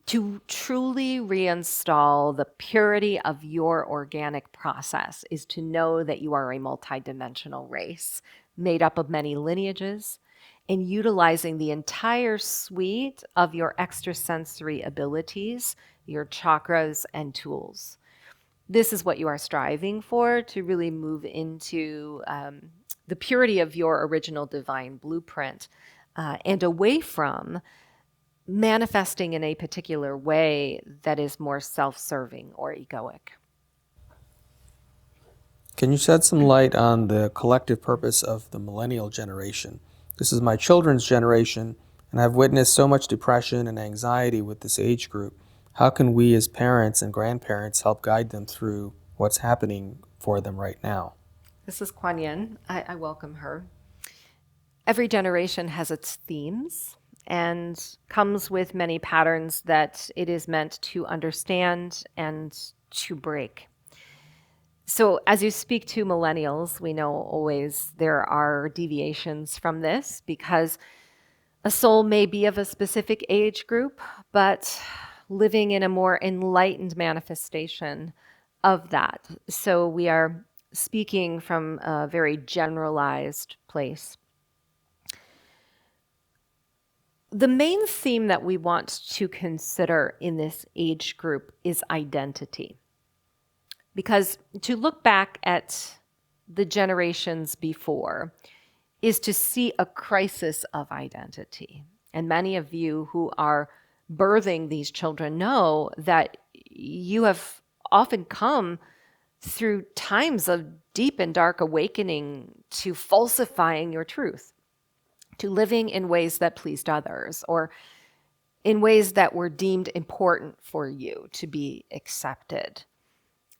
To truly reinstall the purity of your organic process is to know that you are a multidimensional race made up of many lineages, and utilizing the entire suite of your extrasensory abilities, your chakras and tools. This is what you are striving for, to really move into the purity of your original divine blueprint, and away from manifesting in a particular way that is more self-serving or egoic. Can you shed some light on the collective purpose of the millennial generation? This is my children's generation, and I've witnessed so much depression and anxiety with this age group. How can we as parents and grandparents help guide them through what's happening for them right now? This is Quan Yin. I welcome her. Every generation has its themes and comes with many patterns that it is meant to understand and to break. So as you speak to millennials, we know always there are deviations from this, because a soul may be of a specific age group, but living in a more enlightened manifestation of that. So we are speaking from a very generalized place. The main theme that we want to consider in this age group is identity. Because to look back at the generations before is to see a crisis of identity. And many of you who are birthing these children know that you have often come through times of deep and dark awakening to falsifying your truth, to living in ways that pleased others, or in ways that were deemed important for you to be accepted.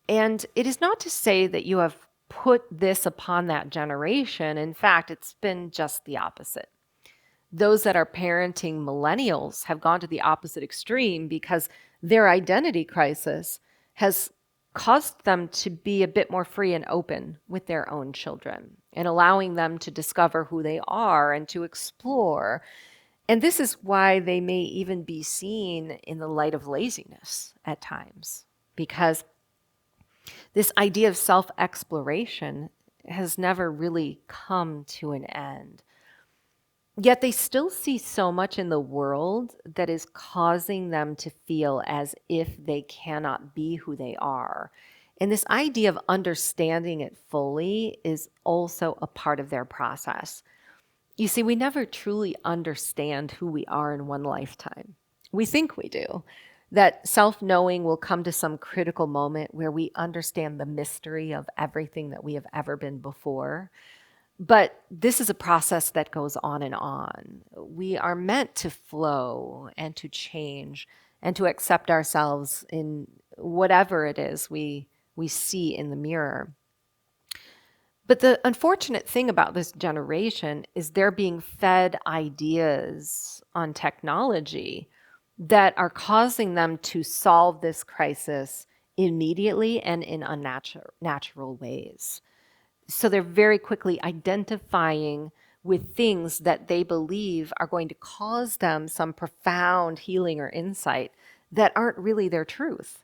And it is not to say that you have put this upon that generation. In fact, it's been just the opposite. Those that are parenting millennials have gone to the opposite extreme, because their identity crisis has caused them to be a bit more free and open with their own children, and allowing them to discover who they are and to explore. And this is why they may even be seen in the light of laziness at times, because this idea of self-exploration has never really come to an end. Yet they still see so much in the world that is causing them to feel as if they cannot be who they are. And this idea of understanding it fully is also a part of their process. You see, we never truly understand who we are in one lifetime. We think we do. That self-knowing will come to some critical moment where we understand the mystery of everything that we have ever been before. But this is a process that goes on and on. We are meant to flow and to change and to accept ourselves in whatever it is we see in the mirror. But the unfortunate thing about this generation is they're being fed ideas on technology that are causing them to solve this crisis immediately and in unnatural ways. So they're very quickly identifying with things that they believe are going to cause them some profound healing or insight that aren't really their truth.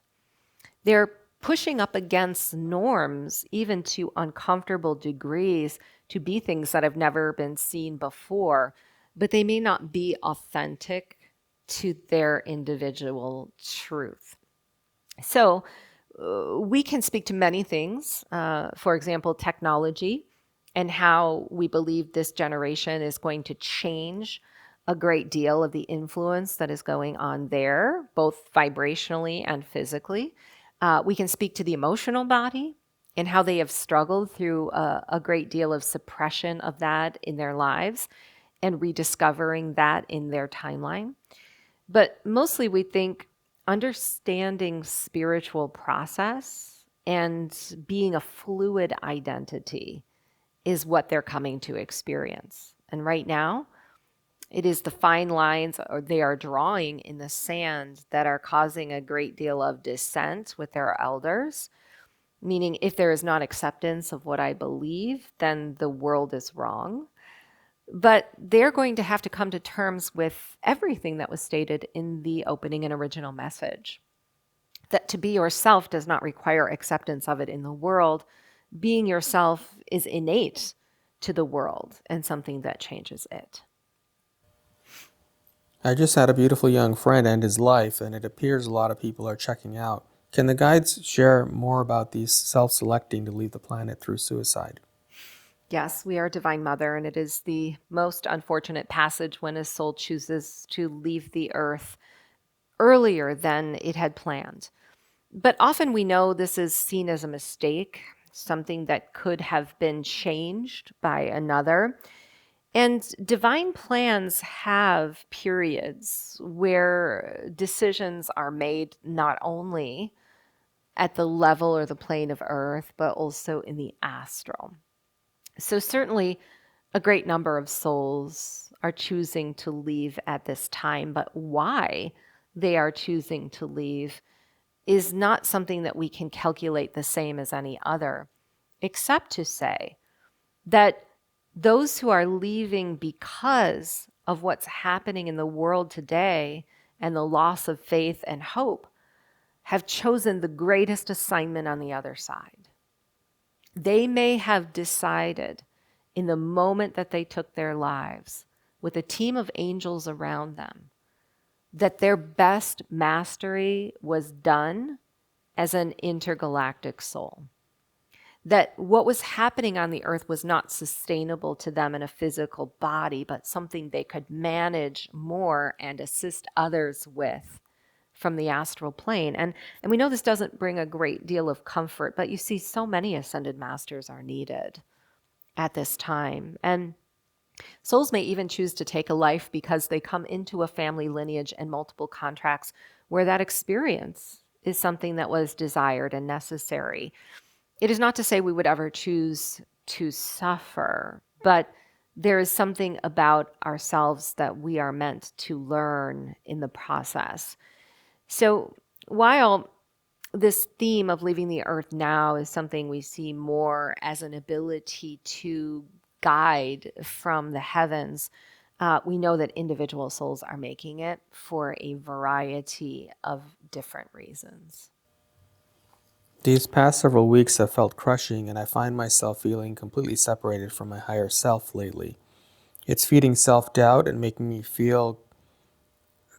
They're pushing up against norms, even to uncomfortable degrees, to be things that have never been seen before, but they may not be authentic to their individual truth. So we can speak to many things. For example, technology and how we believe this generation is going to change a great deal of the influence that is going on there, both vibrationally and physically. We can speak to the emotional body and how they have struggled through a great deal of suppression of that in their lives and rediscovering that in their timeline. But mostly we think understanding spiritual process and being a fluid identity is what they're coming to experience. And right now, it is the fine lines they are drawing in the sand that are causing a great deal of dissent with their elders. Meaning, if there is not acceptance of what I believe, then the world is wrong. But they're going to have to come to terms with everything that was stated in the opening and original message. That to be yourself does not require acceptance of it in the world. Being yourself is innate to the world and something that changes it. I just had a beautiful young friend end his life, and it appears a lot of people are checking out. Can the guides share more about these self-selecting to leave the planet through suicide? Yes, we are Divine Mother, and it is the most unfortunate passage when a soul chooses to leave the earth earlier than it had planned. But often we know this is seen as a mistake, something that could have been changed by another. And divine plans have periods where decisions are made not only at the level or the plane of earth, but also in the astral. So certainly a great number of souls are choosing to leave at this time, but why they are choosing to leave is not something that we can calculate the same as any other, except to say that those who are leaving because of what's happening in the world today and the loss of faith and hope have chosen the greatest assignment on the other side. They may have decided in the moment that they took their lives with a team of angels around them that their best mastery was done as an intergalactic soul. That what was happening on the earth was not sustainable to them in a physical body, but something they could manage more and assist others with from the astral plane. And we know this doesn't bring a great deal of comfort, but you see so many ascended masters are needed at this time. And souls may even choose to take a life because they come into a family lineage and multiple contracts where that experience is something that was desired and necessary. It is not to say we would ever choose to suffer, but there is something about ourselves that we are meant to learn in the process. So while this theme of leaving the earth now is something we see more as an ability to guide from the heavens, we know that individual souls are making it for a variety of different reasons. These past several weeks have felt crushing, and I find myself feeling completely separated from my higher self lately. It's feeding self-doubt and making me feel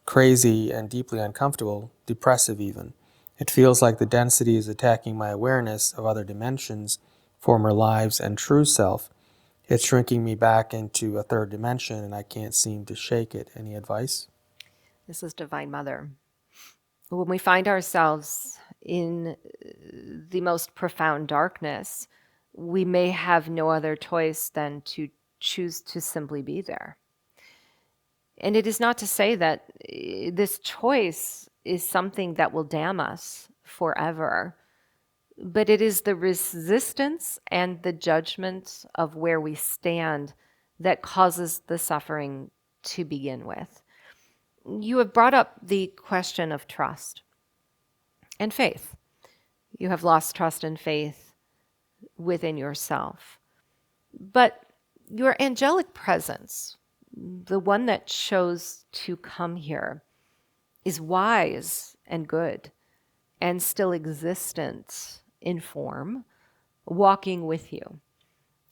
crazy and deeply uncomfortable, depressive even. It feels like the density is attacking my awareness of other dimensions, former lives, and true self. It's shrinking me back into a third dimension, and I can't seem to shake it. Any advice? This is Divine Mother. When we find ourselves in the most profound darkness, we may have no other choice than to choose to simply be there. And it is not to say that this choice is something that will damn us forever, but it is the resistance and the judgment of where we stand that causes the suffering to begin with. You have brought up the question of trust and faith. You have lost trust and faith within yourself. But your angelic presence, the one that chose to come here, is wise and good and still existent in form, walking with you.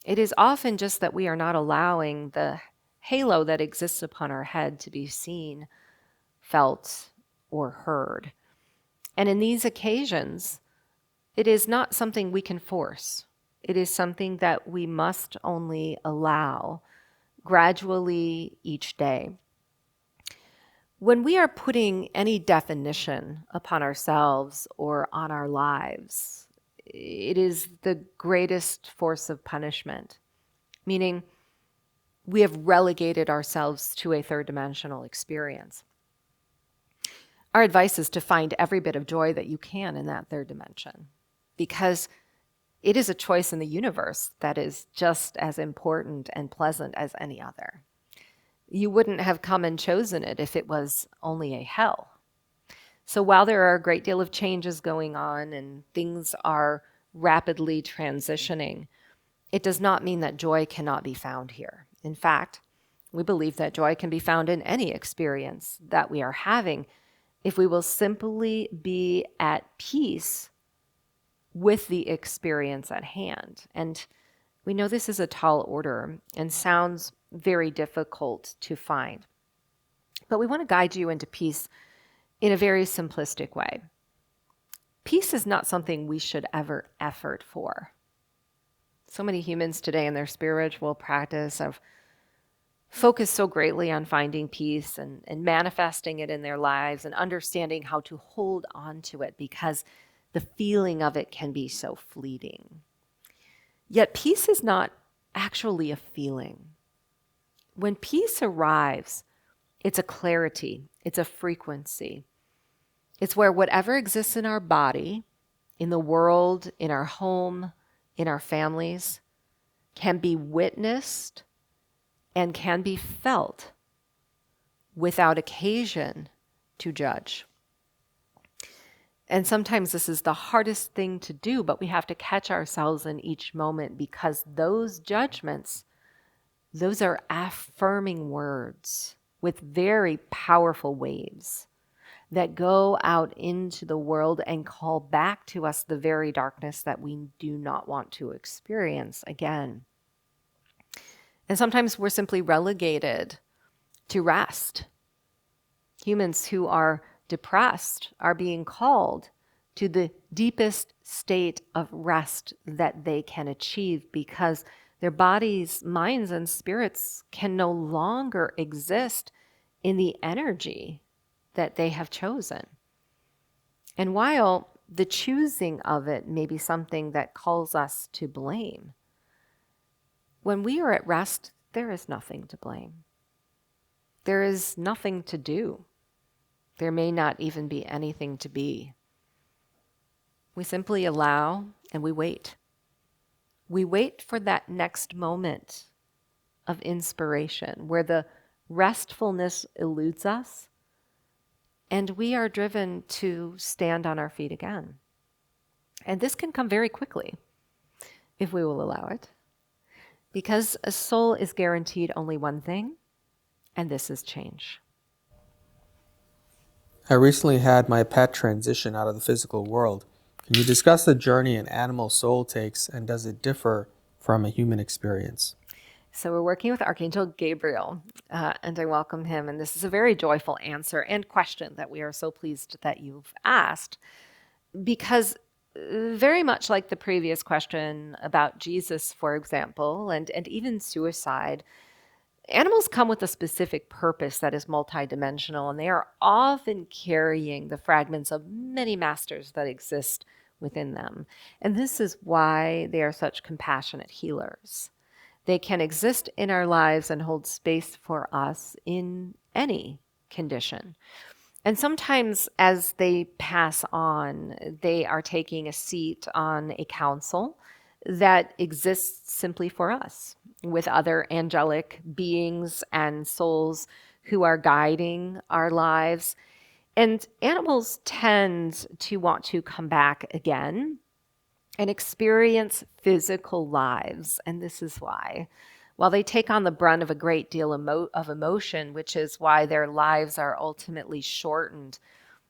It is often just that we are not allowing the halo that exists upon our head to be seen, felt, or heard. And in these occasions, it is not something we can force. It is something that we must only allow gradually each day. When we are putting any definition upon ourselves or on our lives, it is the greatest force of punishment, meaning we have relegated ourselves to a third dimensional experience. Our advice is to find every bit of joy that you can in that third dimension, because it is a choice in the universe that is just as important and pleasant as any other. You wouldn't have come and chosen it if it was only a hell. So while there are a great deal of changes going on and things are rapidly transitioning, it does not mean that joy cannot be found here. In fact, we believe that joy can be found in any experience that we are having if we will simply be at peace with the experience at hand. And we know this is a tall order and sounds very difficult to find. But we want to guide you into peace in a very simplistic way. Peace is not something we should ever effort for. So many humans today in their spiritual practice have focused so greatly on finding peace and manifesting it in their lives and understanding how to hold on to it, because the feeling of it can be so fleeting. Yet peace is not actually a feeling. When peace arrives, it's a clarity, it's a frequency. It's where whatever exists in our body, in the world, in our home, in our families, can be witnessed and can be felt without occasion to judge. And sometimes this is the hardest thing to do, but we have to catch ourselves in each moment, because those judgments, those are affirming words with very powerful waves that go out into the world and call back to us the very darkness that we do not want to experience again. And sometimes we're simply relegated to rest. Humans who are depressed are being called to the deepest state of rest that they can achieve, because their bodies, minds, and spirits can no longer exist in the energy that they have chosen. And while the choosing of it may be something that calls us to blame, when we are at rest, there is nothing to blame. There is nothing to do. There may not even be anything to be. We simply allow and we wait. We wait for that next moment of inspiration where the restfulness eludes us and we are driven to stand on our feet again. And this can come very quickly if we will allow it, because a soul is guaranteed only one thing, and this is change. I recently had my pet transition out of the physical world. Can you discuss the journey an animal soul takes, and does it differ from a human experience? So we're working with Archangel Gabriel, and I welcome him. And this is a very joyful answer and question that we are so pleased that you've asked, because very much like the previous question about Jesus, for example, and even suicide, animals come with a specific purpose that is multidimensional, and they are often carrying the fragments of many masters that exist within them. And this is why they are such compassionate healers. They can exist in our lives and hold space for us in any condition. And sometimes as they pass on, they are taking a seat on a council that exists simply for us, with other angelic beings and souls who are guiding our lives. And animals tend to want to come back again and experience physical lives. And this is why. While they take on the brunt of a great deal of emotion, which is why their lives are ultimately shortened,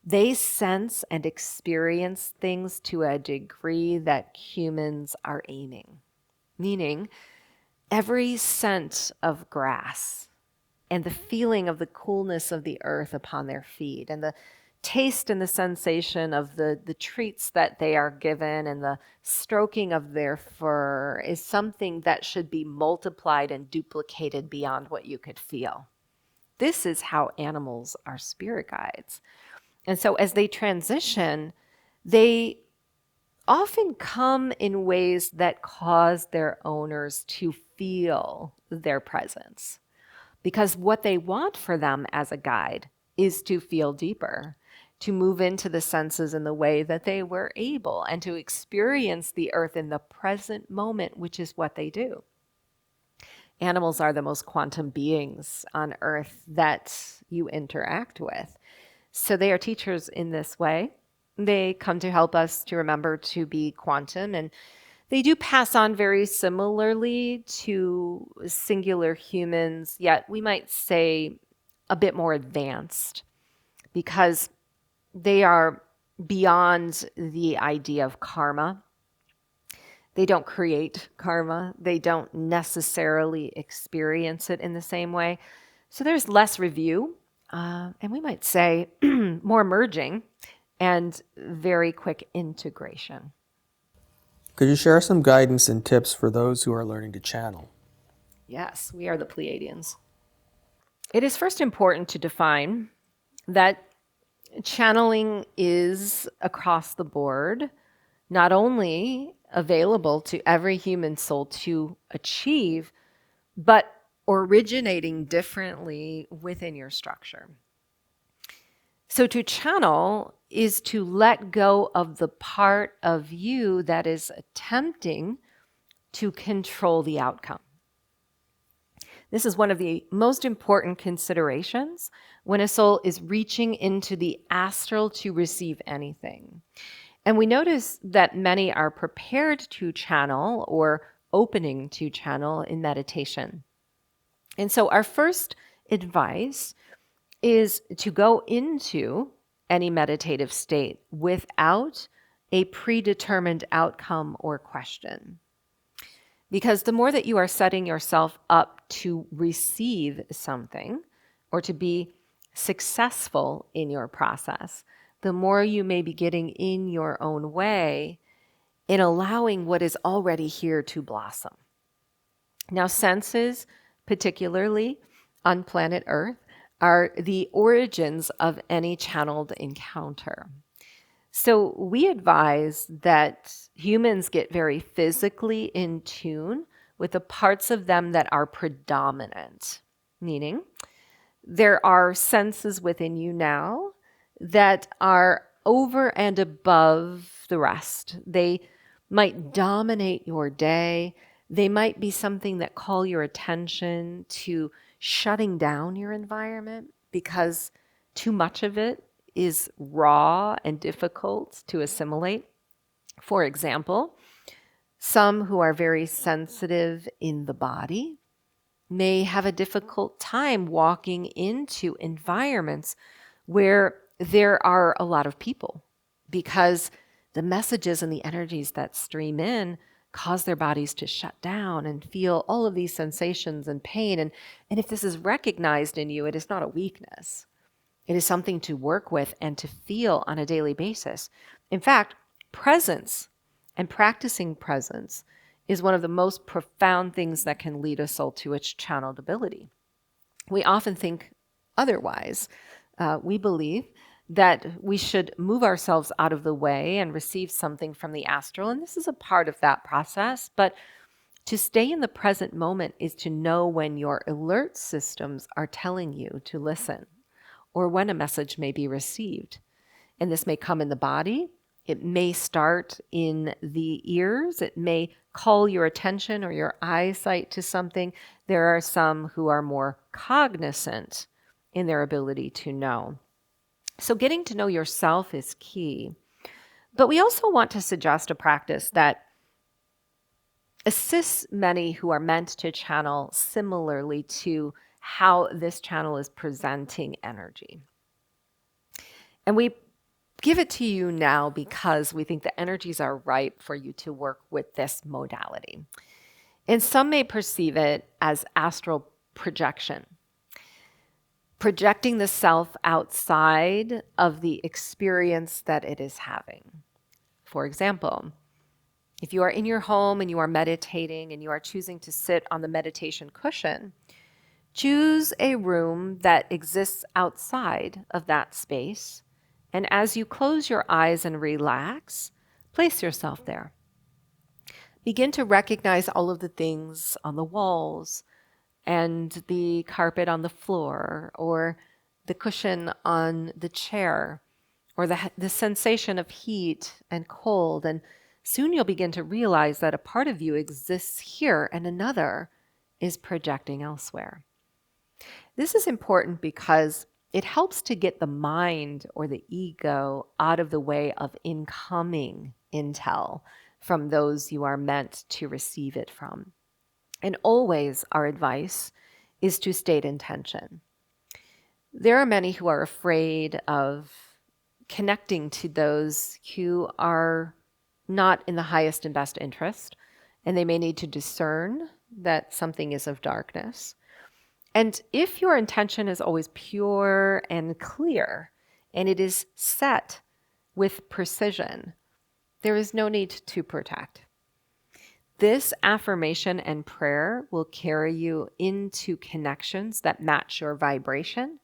they sense and experience things to a degree that humans are aiming. Meaning, every scent of grass and the feeling of the coolness of the earth upon their feet and the taste and the sensation of the treats that they are given and the stroking of their fur is something that should be multiplied and duplicated beyond what you could feel. This is how animals are spirit guides. And so as they transition, they often come in ways that cause their owners to feel their presence. Because what they want for them as a guide is to feel deeper, to move into the senses in the way that they were able, and to experience the earth in the present moment, which is what they do. Animals are the most quantum beings on earth that you interact with. So they are teachers in this way. They come to help us to remember to be quantum, and they do pass on very similarly to singular humans, yet we might say a bit more advanced because they are beyond the idea of karma. They don't create karma. They don't necessarily experience it in the same way. So there's less review, and we might say more merging and very quick integration. Could you share some guidance and tips for those who are learning to channel? Yes, we are the Pleiadians. It is first important to define that channeling is across the board, not only available to every human soul to achieve, but originating differently within your structure. So to channel is to let go of the part of you that is attempting to control the outcome. This is one of the most important considerations when a soul is reaching into the astral to receive anything. And we notice that many are prepared to channel or opening to channel in meditation. And so our first advice is to go into any meditative state without a predetermined outcome or question. Because the more that you are setting yourself up to receive something or to be successful in your process, the more you may be getting in your own way in allowing what is already here to blossom. Now, senses, particularly on planet Earth, are the origins of any channeled encounter. So we advise that humans get very physically in tune with the parts of them that are predominant, meaning there are senses within you now that are over and above the rest. They might dominate your day. They might be something that call your attention to shutting down your environment because too much of it is raw and difficult to assimilate. For example, some who are very sensitive in the body may have a difficult time walking into environments where there are a lot of people because the messages and the energies that stream in cause their bodies to shut down and feel all of these sensations and pain. And if this is recognized in you, it is not a weakness. It is something to work with and to feel on a daily basis. In fact, presence and practicing presence is one of the most profound things that can lead a soul to its channeled ability. We often think otherwise. We believe that we should move ourselves out of the way and receive something from the astral, and this is a part of that process. But to stay in the present moment is to know when your alert systems are telling you to listen, or when a message may be received. And this may come in the body. It may start in the ears. It may call your attention or your eyesight to something. There are some who are more cognizant in their ability to know. So getting to know yourself is key. But we also want to suggest a practice that assists many who are meant to channel similarly to how this channel is presenting energy. And we give it to you now because we think the energies are ripe for you to work with this modality. And some may perceive it as astral projection, projecting the self outside of the experience that it is having. For example, if you are in your home and you are meditating and you are choosing to sit on the meditation cushion, choose a room that exists outside of that space. And as you close your eyes and relax, place yourself there. Begin to recognize all of the things on the walls and the carpet on the floor, or the cushion on the chair, or the sensation of heat and cold. And soon you'll begin to realize that a part of you exists here and another is projecting elsewhere. This is important because it helps to get the mind or the ego out of the way of incoming intel from those you are meant to receive it from. And always our advice is to state intention. There are many who are afraid of connecting to those who are not in the highest and best interest, and they may need to discern that something is of darkness. And if your intention is always pure and clear, and it is set with precision, there is no need to protect. This affirmation and prayer will carry you into connections that match your vibration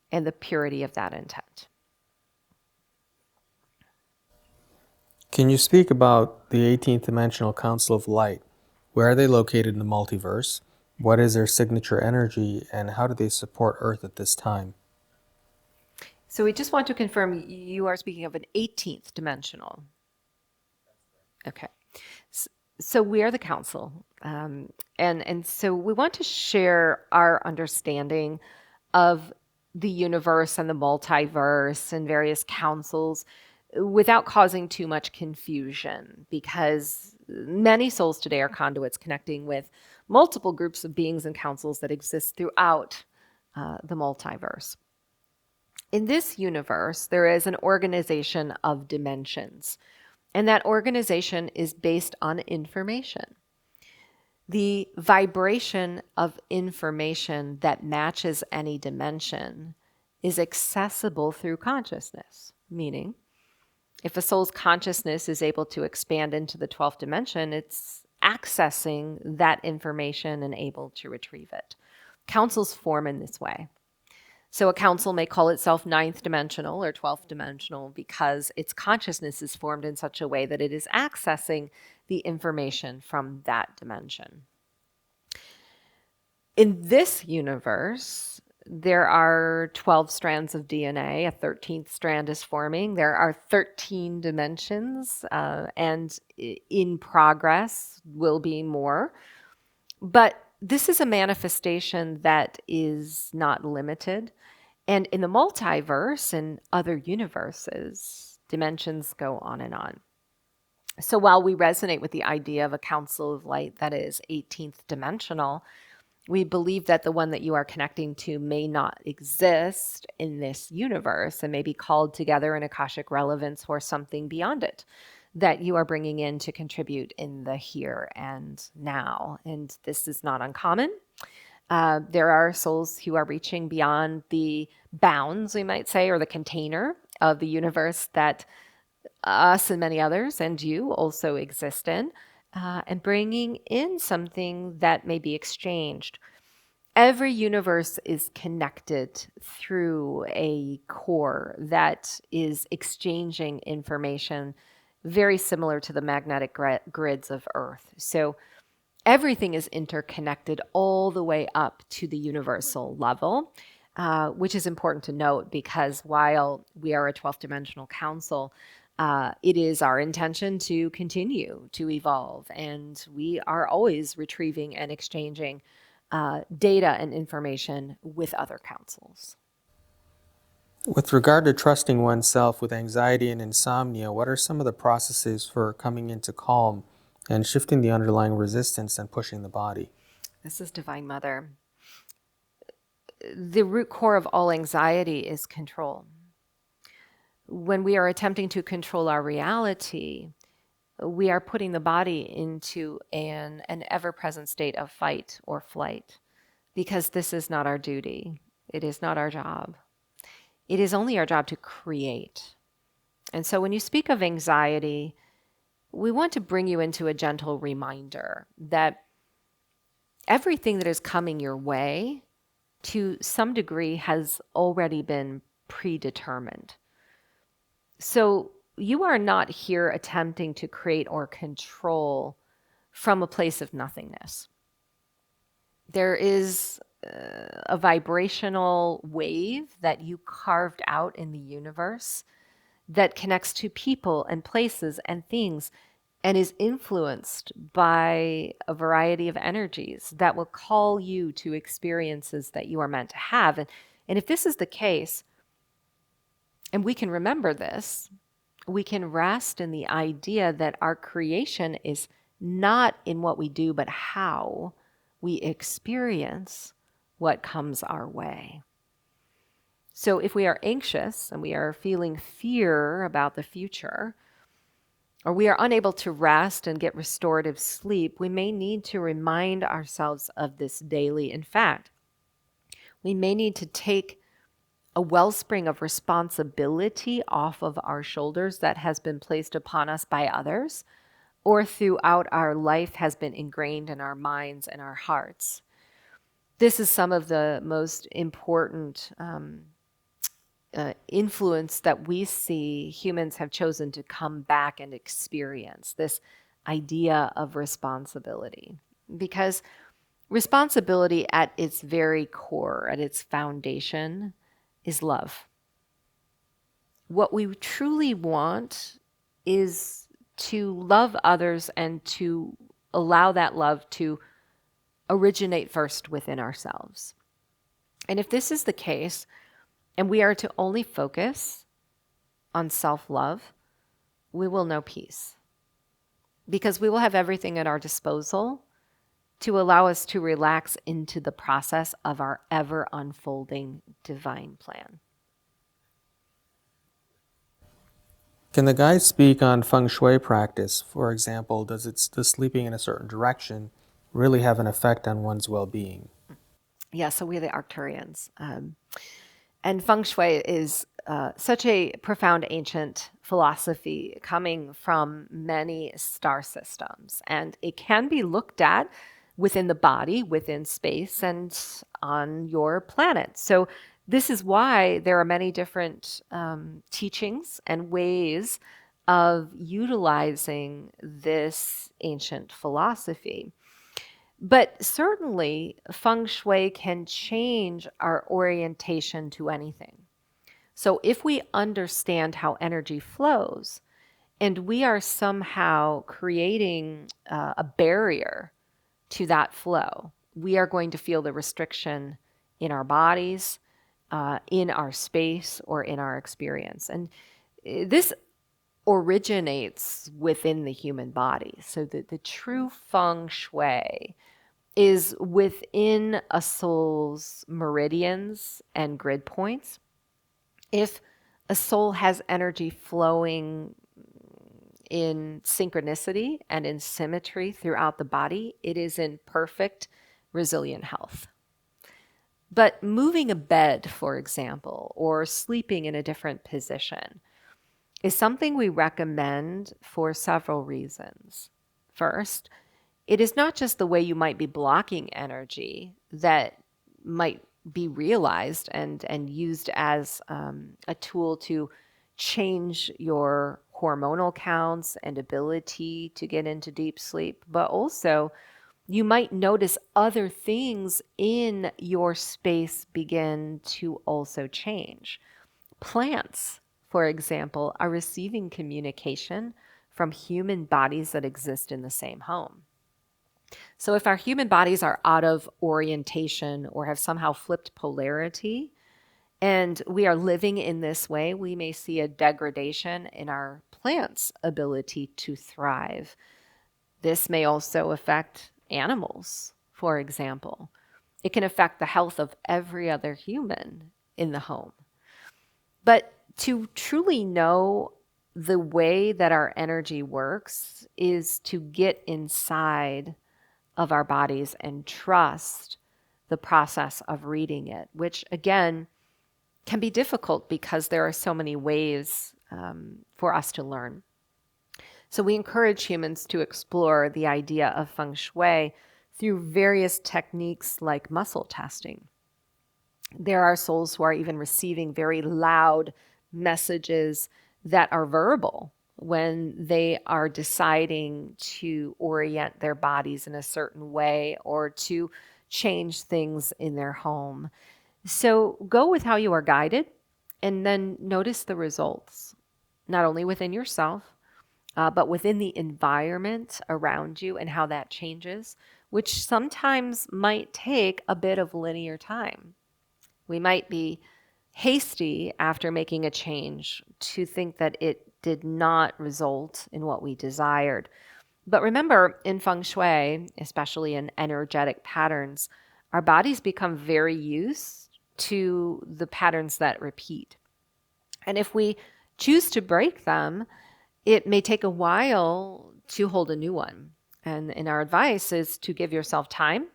and the purity of that intent. Can you speak about the 18th Dimensional Council of Light? Where are they located in the multiverse? What is their signature energy, and how do they support Earth at this time? So we just want to confirm you are speaking of an 18th dimensional. Okay. So we are the council. And so we want to share our understanding of the universe and the multiverse and various councils without causing too much confusion, because many souls today are conduits connecting with multiple groups of beings and councils that exist throughout the multiverse. In this universe, there is an organization of dimensions, and that organization is based on information. The vibration of information that matches any dimension is accessible through consciousness, meaning if a soul's consciousness is able to expand into the 12th dimension, it's accessing that information and able to retrieve it. Councils form in this way. So a council may call itself 9th dimensional or 12th dimensional because its consciousness is formed in such a way that it is accessing the information from that dimension. In this universe, there are 12 strands of DNA. A 13th strand is forming. There are 13 dimensions, and in progress will be more. But this is a manifestation that is not limited. And in the multiverse and other universes, dimensions go on and on. So while we resonate with the idea of a council of light that is 18th dimensional, we believe that the one that you are connecting to may not exist in this universe and may be called together in Akashic relevance for something beyond it that you are bringing in to contribute in the here and now. And this is not uncommon. There are souls who are reaching beyond the bounds, we might say, or the container of the universe that us and many others and you also exist in, and bringing in something that may be exchanged. Every universe is connected through a core that is exchanging information very similar to the magnetic grids of Earth. So everything is interconnected all the way up to the universal level, which is important to note because while we are a 12th dimensional council, it is our intention to continue to evolve, and we are always retrieving and exchanging data and information with other councils. With regard to trusting oneself with anxiety and insomnia, what are some of the processes for coming into calm and shifting the underlying resistance and pushing the body? This is Divine Mother. The root core of all anxiety is control. When we are attempting to control our reality, we are putting the body into an ever-present state of fight or flight, because this is not our duty. It is not our job. It is only our job to create. And so when you speak of anxiety, we want to bring you into a gentle reminder that everything that is coming your way to some degree has already been predetermined. So you are not here attempting to create or control from a place of nothingness. There is a vibrational wave that you carved out in the universe that connects to people and places and things and is influenced by a variety of energies that will call you to experiences that you are meant to have. And if this is the case, and we can remember this, we can rest in the idea that our creation is not in what we do, but how we experience what comes our way. So if we are anxious and we are feeling fear about the future, or we are unable to rest and get restorative sleep, we may need to remind ourselves of this daily. In fact, we may need to take a wellspring of responsibility off of our shoulders that has been placed upon us by others, or throughout our life has been ingrained in our minds and our hearts. This is some of the most important influence that we see humans have chosen to come back and experience, this idea of responsibility. Because responsibility at its very core, at its foundation, is love. What we truly want is to love others and to allow that love to originate first within ourselves. And if this is the case, and we are to only focus on self-love, we will know peace. Because we will have everything at our disposal to allow us to relax into the process of our ever unfolding divine plan. Can the guides speak on Feng Shui practice? For example, does sleeping in a certain direction really have an effect on one's well-being? Yeah, so we're the Arcturians. And Feng Shui is such a profound ancient philosophy coming from many star systems. And it can be looked at within the body, within space, and on your planet. So this is why there are many different teachings and ways of utilizing this ancient philosophy. But certainly, Feng Shui can change our orientation to anything. So if we understand how energy flows, and we are somehow creating a barrier to that flow, we are going to feel the restriction in our bodies, in our space, or in our experience. And this originates within the human body. So the true Feng Shui is within a soul's meridians and grid points. If a soul has energy flowing in synchronicity and in symmetry throughout the body, it is in perfect, resilient health. But moving a bed, for example, or sleeping in a different position is something we recommend for several reasons. First, it is not just the way you might be blocking energy that might be realized and used as a tool to change your hormonal counts and ability to get into deep sleep, but also you might notice other things in your space begin to also change. Plants, for example, are receiving communication from human bodies that exist in the same home. So if our human bodies are out of orientation or have somehow flipped polarity, and we are living in this way, we may see a degradation in our plants' ability to thrive. This may also affect animals, for example. It can affect the health of every other human in the home. But to truly know the way that our energy works is to get inside of our bodies and trust the process of reading it, which again can be difficult because there are so many ways for us to learn. So we encourage humans to explore the idea of Feng Shui through various techniques like muscle testing. There are souls who are even receiving very loud messages that are verbal when they are deciding to orient their bodies in a certain way or to change things in their home. So go with how you are guided and then notice the results, not only within yourself, but within the environment around you and how that changes, which sometimes might take a bit of linear time. We might be hasty after making a change to think that it did not result in what we desired. But remember, in Feng Shui, especially in energetic patterns, our bodies become very used to the patterns that repeat. And if we choose to break them, it may take a while to hold a new one. And our advice is to give yourself time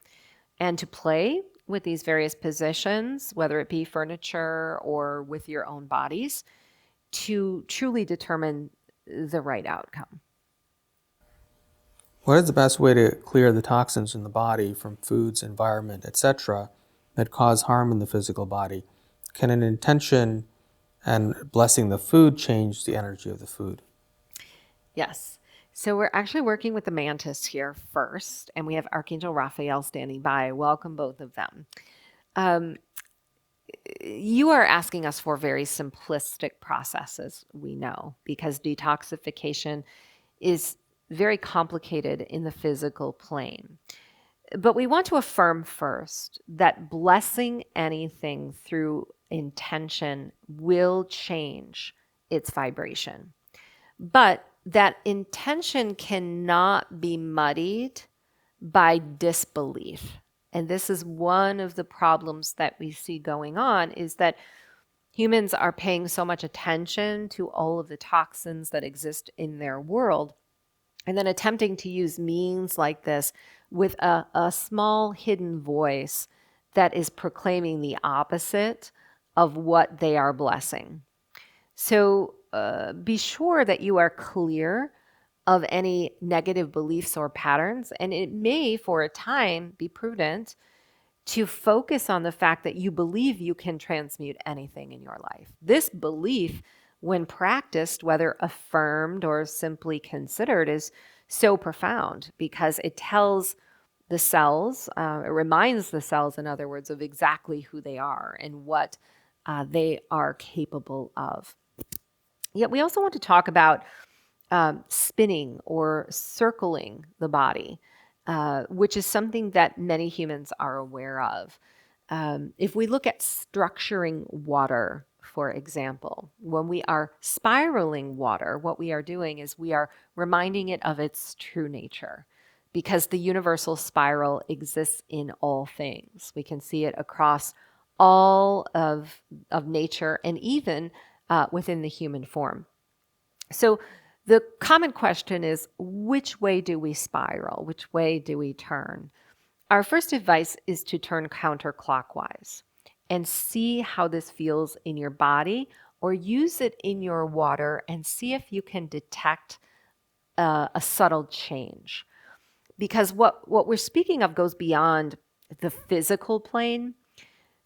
and to play with these various positions, whether it be furniture or with your own bodies, to truly determine the right outcome. What is the best way to clear the toxins in the body from foods, environment, etc., that cause harm in the physical body? Can an intention and blessing the food change the energy of the food? Yes. So we're actually working with the Mantis here first, and we have Archangel Raphael standing by. Welcome, both of them. You are asking us for very simplistic processes, we know, because detoxification is very complicated in the physical plane. But we want to affirm first that blessing anything through intention will change its vibration. But that intention cannot be muddied by disbelief. And this is one of the problems that we see going on, is that humans are paying so much attention to all of the toxins that exist in their world, and then attempting to use means like this with a small hidden voice that is proclaiming the opposite of what they are blessing. So be sure that you are clear of any negative beliefs or patterns, and it may, for a time, be prudent to focus on the fact that you believe you can transmute anything in your life. This belief, when practiced, whether affirmed or simply considered, is so profound because it tells the cells, it reminds the cells, in other words, of exactly who they are and what they are capable of. Yet we also want to talk about spinning or circling the body, which is something that many humans are aware of. If we look at structuring water, for example, when we are spiraling water, what we are doing is we are reminding it of its true nature, because the universal spiral exists in all things. We can see it across all of nature and even within the human form. So the common question is, which way do we spiral? Which way do we turn? Our first advice is to turn counterclockwise and see how this feels in your body, or use it in your water and see if you can detect a subtle change. Because what we're speaking of goes beyond the physical plane.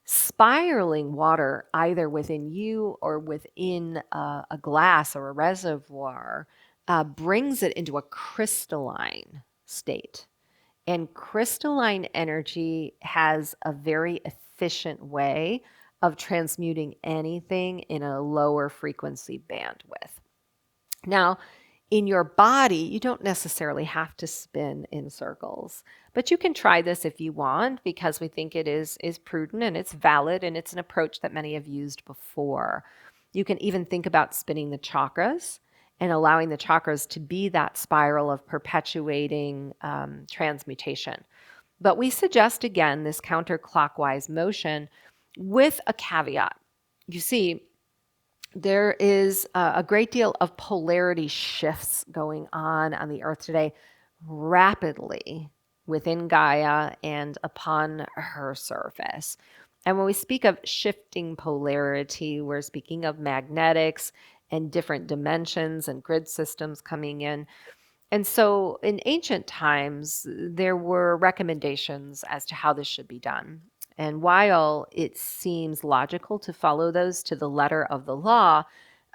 Spiraling water, either within you or within a glass or a reservoir, brings it into a crystalline state. And crystalline energy has a very efficient way of transmuting anything in a lower frequency bandwidth. Now, In your body, you don't necessarily have to spin in circles, but you can try this if you want, because we think it is prudent and it's valid, and it's an approach that many have used before. You can even think about spinning the chakras and allowing the chakras to be that spiral of perpetuating transmutation. But we suggest, again, this counterclockwise motion with a caveat. You see, there is a great deal of polarity shifts going on the earth today, rapidly within Gaia and upon her surface. And when we speak of shifting polarity, we're speaking of magnetics and different dimensions and grid systems coming in. And so in ancient times, there were recommendations as to how this should be done. And while it seems logical to follow those to the letter of the law,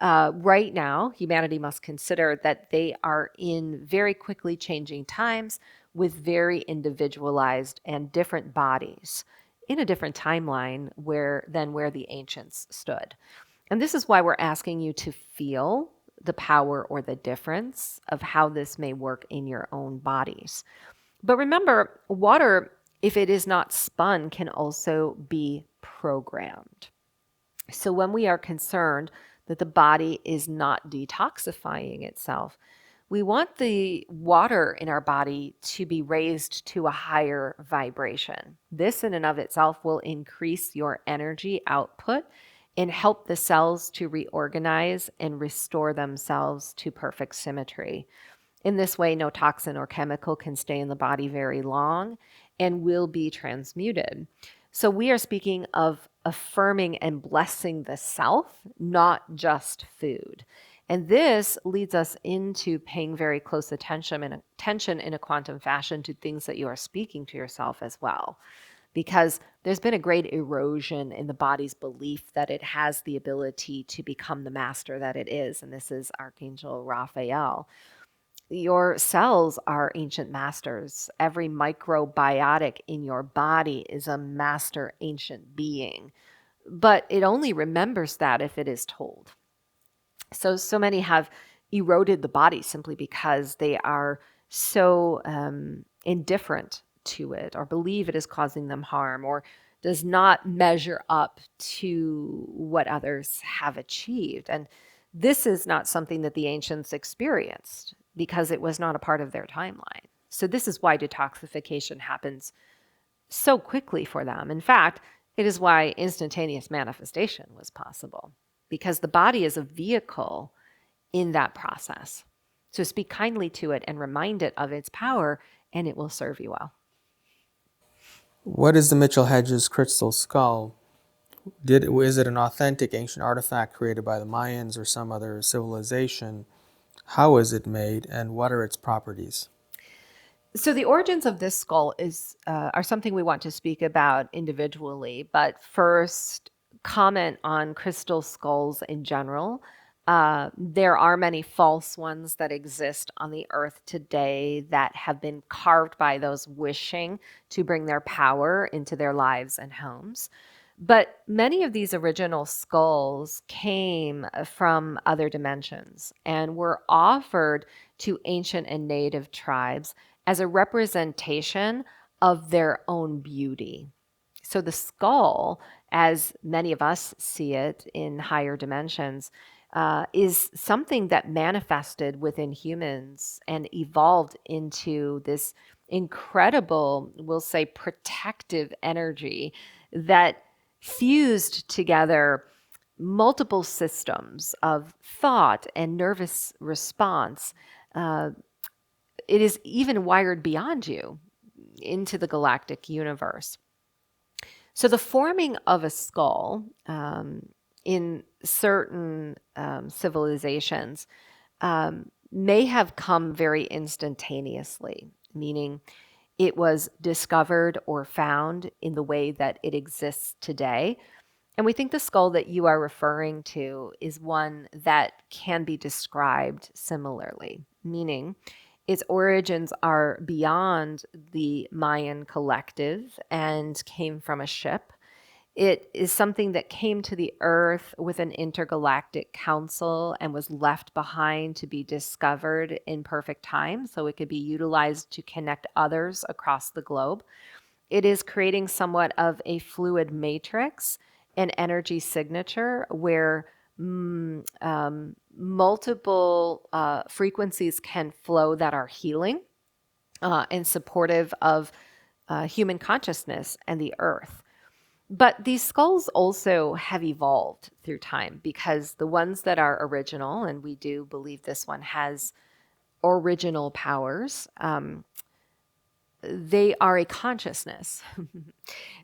right now, humanity must consider that they are in very quickly changing times with very individualized and different bodies in a different timeline than where the ancients stood. And this is why we're asking you to feel the power or the difference of how this may work in your own bodies. But remember, water, if it is not spun, can also be programmed. So when we are concerned that the body is not detoxifying itself, we want the water in our body to be raised to a higher vibration. This in and of itself will increase your energy output and help the cells to reorganize and restore themselves to perfect symmetry. In this way, no toxin or chemical can stay in the body very long and will be transmuted. So we are speaking of affirming and blessing the self, not just food. And this leads us into paying very close attention in a quantum fashion to things that you are speaking to yourself as well. Because there's been a great erosion in the body's belief that it has the ability to become the master that it is. And this is Archangel Raphael. Your cells are ancient masters. Every microbiotic in your body is a master ancient being. But it only remembers that if it is told. So many have eroded the body simply because they are so indifferent to it, or believe it is causing them harm, or does not measure up to what others have achieved. And this is not something that the ancients experienced because it was not a part of their timeline. So this is why detoxification happens so quickly for them. In fact, it is why instantaneous manifestation was possible, because the body is a vehicle in that process. So speak kindly to it and remind it of its power, and it will serve you well. What is the Mitchell Hedges crystal skull? Is it an authentic ancient artifact created by the Mayans or some other civilization? How is it made, and what are its properties? So the origins of this skull are something we want to speak about individually, but first comment on crystal skulls in general. There are many false ones that exist on the earth today that have been carved by those wishing to bring their power into their lives and homes. But many of these original skulls came from other dimensions and were offered to ancient and native tribes as a representation of their own beauty. So the skull, as many of us see it in higher dimensions, is something that manifested within humans and evolved into this incredible, we'll say, protective energy that fused together multiple systems of thought and nervous response. It is even wired beyond you into the galactic universe. So the forming of a skull in certain civilizations may have come very instantaneously, meaning it was discovered or found in the way that it exists today. And we think the skull that you are referring to is one that can be described similarly, meaning its origins are beyond the Mayan collective and came from a ship. It is something that came to the earth with an intergalactic council and was left behind to be discovered in perfect time so it could be utilized to connect others across the globe. It is creating somewhat of a fluid matrix, an energy signature where multiple frequencies can flow that are healing and supportive of human consciousness and the earth. But these skulls also have evolved through time, because the ones that are original, and we do believe this one has original powers, they are a consciousness.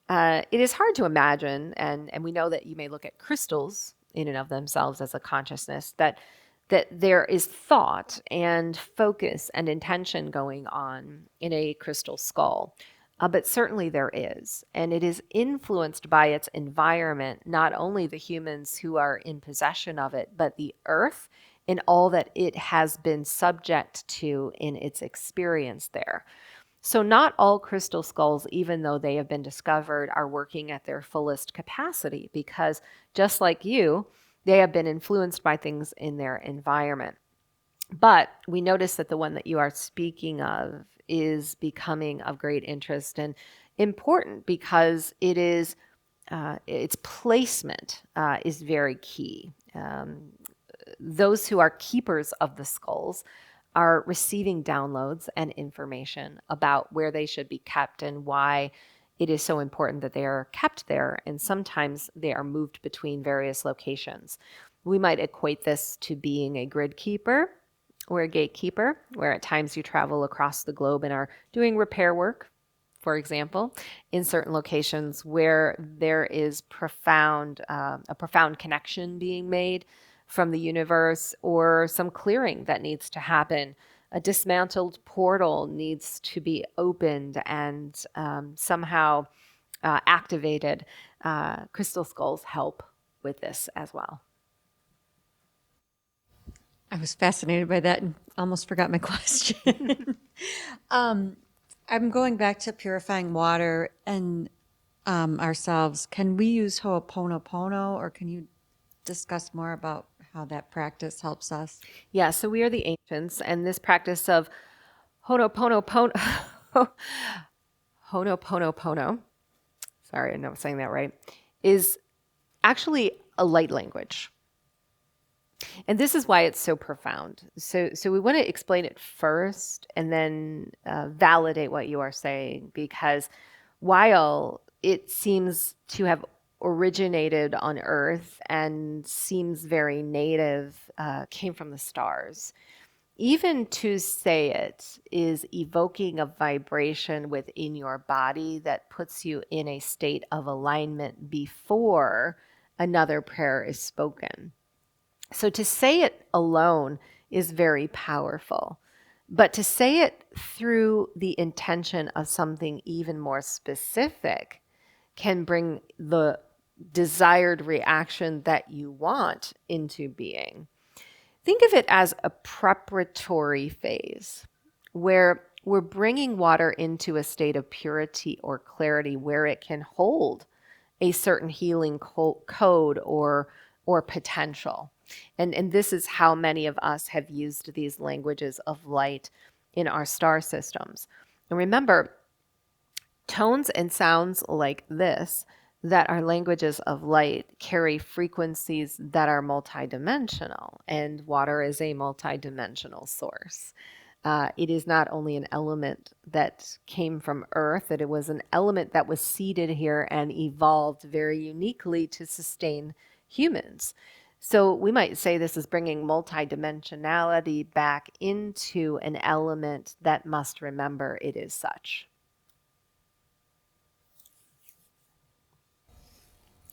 It is hard to imagine, and we know that you may look at crystals in and of themselves as a consciousness, that there is thought and focus and intention going on in a crystal skull. But certainly there is, and it is influenced by its environment, not only the humans who are in possession of it, but the earth and all that it has been subject to in its experience there. So not all crystal skulls, even though they have been discovered, are working at their fullest capacity, because just like you, they have been influenced by things in their environment. But we notice that the one that you are speaking of is becoming of great interest and important, because it is its placement is very key. Those who are keepers of the skulls are receiving downloads and information about where they should be kept and why it is so important that they are kept there. And sometimes they are moved between various locations. We might equate this to being a grid keeper or a gatekeeper, where at times you travel across the globe and are doing repair work, for example, in certain locations where there is a profound connection being made from the universe, or some clearing that needs to happen. A dismantled portal needs to be opened and somehow activated. Crystal skulls help with this as well. I was fascinated by that and almost forgot my question. I'm going back to purifying water and ourselves. Can we use Ho'oponopono, or can you discuss more about how that practice helps us? Yeah, so we are the ancients, and this practice of Ho'oponopono, Ho'oponopono, sorry, I know I'm saying that right, is actually a light language. And this is why it's so profound. So we want to explain it first and then validate what you are saying, because while it seems to have originated on Earth and seems very native, came from the stars, even to say it is evoking a vibration within your body that puts you in a state of alignment before another prayer is spoken. So to say it alone is very powerful, but to say it through the intention of something even more specific can bring the desired reaction that you want into being. Think of it as a preparatory phase where we're bringing water into a state of purity or clarity where it can hold a certain healing code or potential. And this is how many of us have used these languages of light in our star systems. And remember, tones and sounds like this that are languages of light carry frequencies that are multidimensional, and water is a multidimensional source. It is not only an element that came from Earth, that it was an element that was seeded here and evolved very uniquely to sustain humans. So we might say this is bringing multidimensionality back into an element that must remember it is such.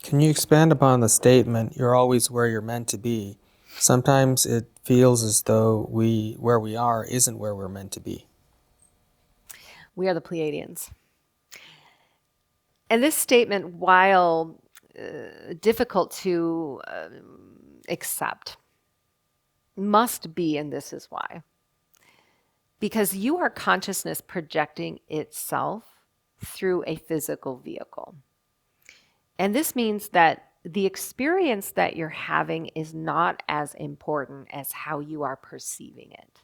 Can you expand upon the statement, "You're always where you're meant to be"? Sometimes it feels as though where we are isn't where we're meant to be. We are the Pleiadians. And this statement, while difficult to accept, must be, and this is why. Because you are consciousness projecting itself through a physical vehicle. And this means that the experience that you're having is not as important as how you are perceiving it.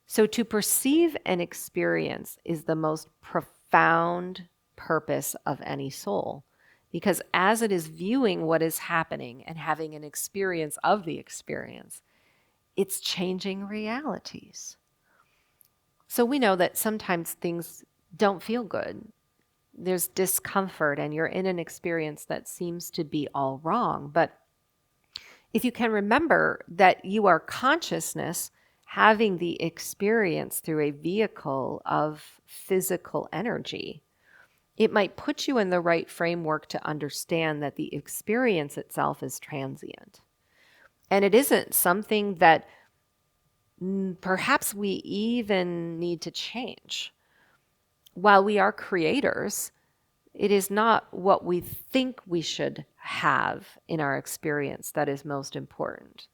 So to perceive an experience is the most profound purpose of any soul, because as it is viewing what is happening and having an experience of the experience, it's changing realities. So we know that sometimes things don't feel good. There's discomfort and you're in an experience that seems to be all wrong. But if you can remember that you are consciousness having the experience through a vehicle of physical energy, it might put you in the right framework to understand that the experience itself is transient. And it isn't something that perhaps we even need to change. While we are creators, it is not what we think we should have in our experience that is most important,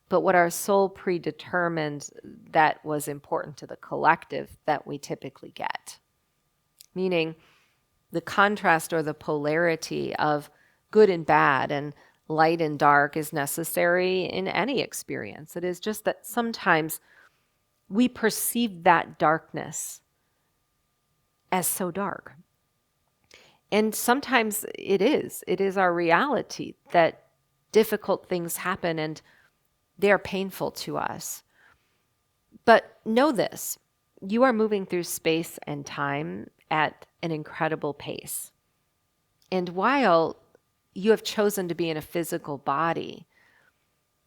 but what our soul predetermined that was important to the collective that we typically get. Meaning the contrast or the polarity of good and bad and light and dark is necessary in any experience. It is just that sometimes we perceive that darkness as so dark. And sometimes it is our reality that difficult things happen and they are painful to us. But know this, you are moving through space and time at an incredible pace. And while you have chosen to be in a physical body,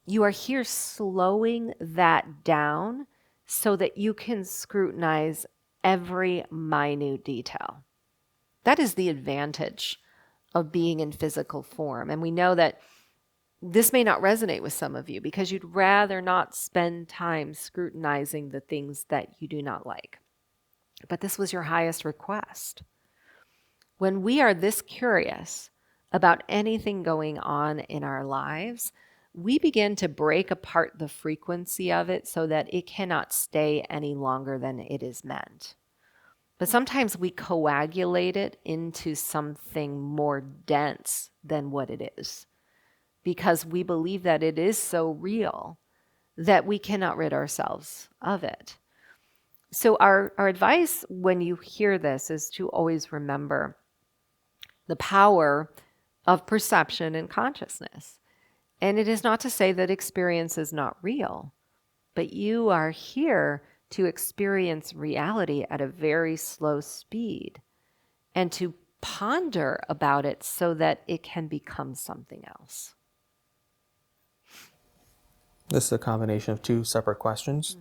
you are here slowing that down so that you can scrutinize every minute detail. That is the advantage of being in physical form. And we know that this may not resonate with some of you because you'd rather not spend time scrutinizing the things that you do not like. But this was your highest request. When we are this curious about anything going on in our lives, we begin to break apart the frequency of it so that it cannot stay any longer than it is meant. But sometimes we coagulate it into something more dense than what it is because we believe that it is so real that we cannot rid ourselves of it. So our advice when you hear this is to always remember the power of perception and consciousness. And it is not to say that experience is not real, but you are here to experience reality at a very slow speed and to ponder about it so that it can become something else. This is a combination of two separate questions.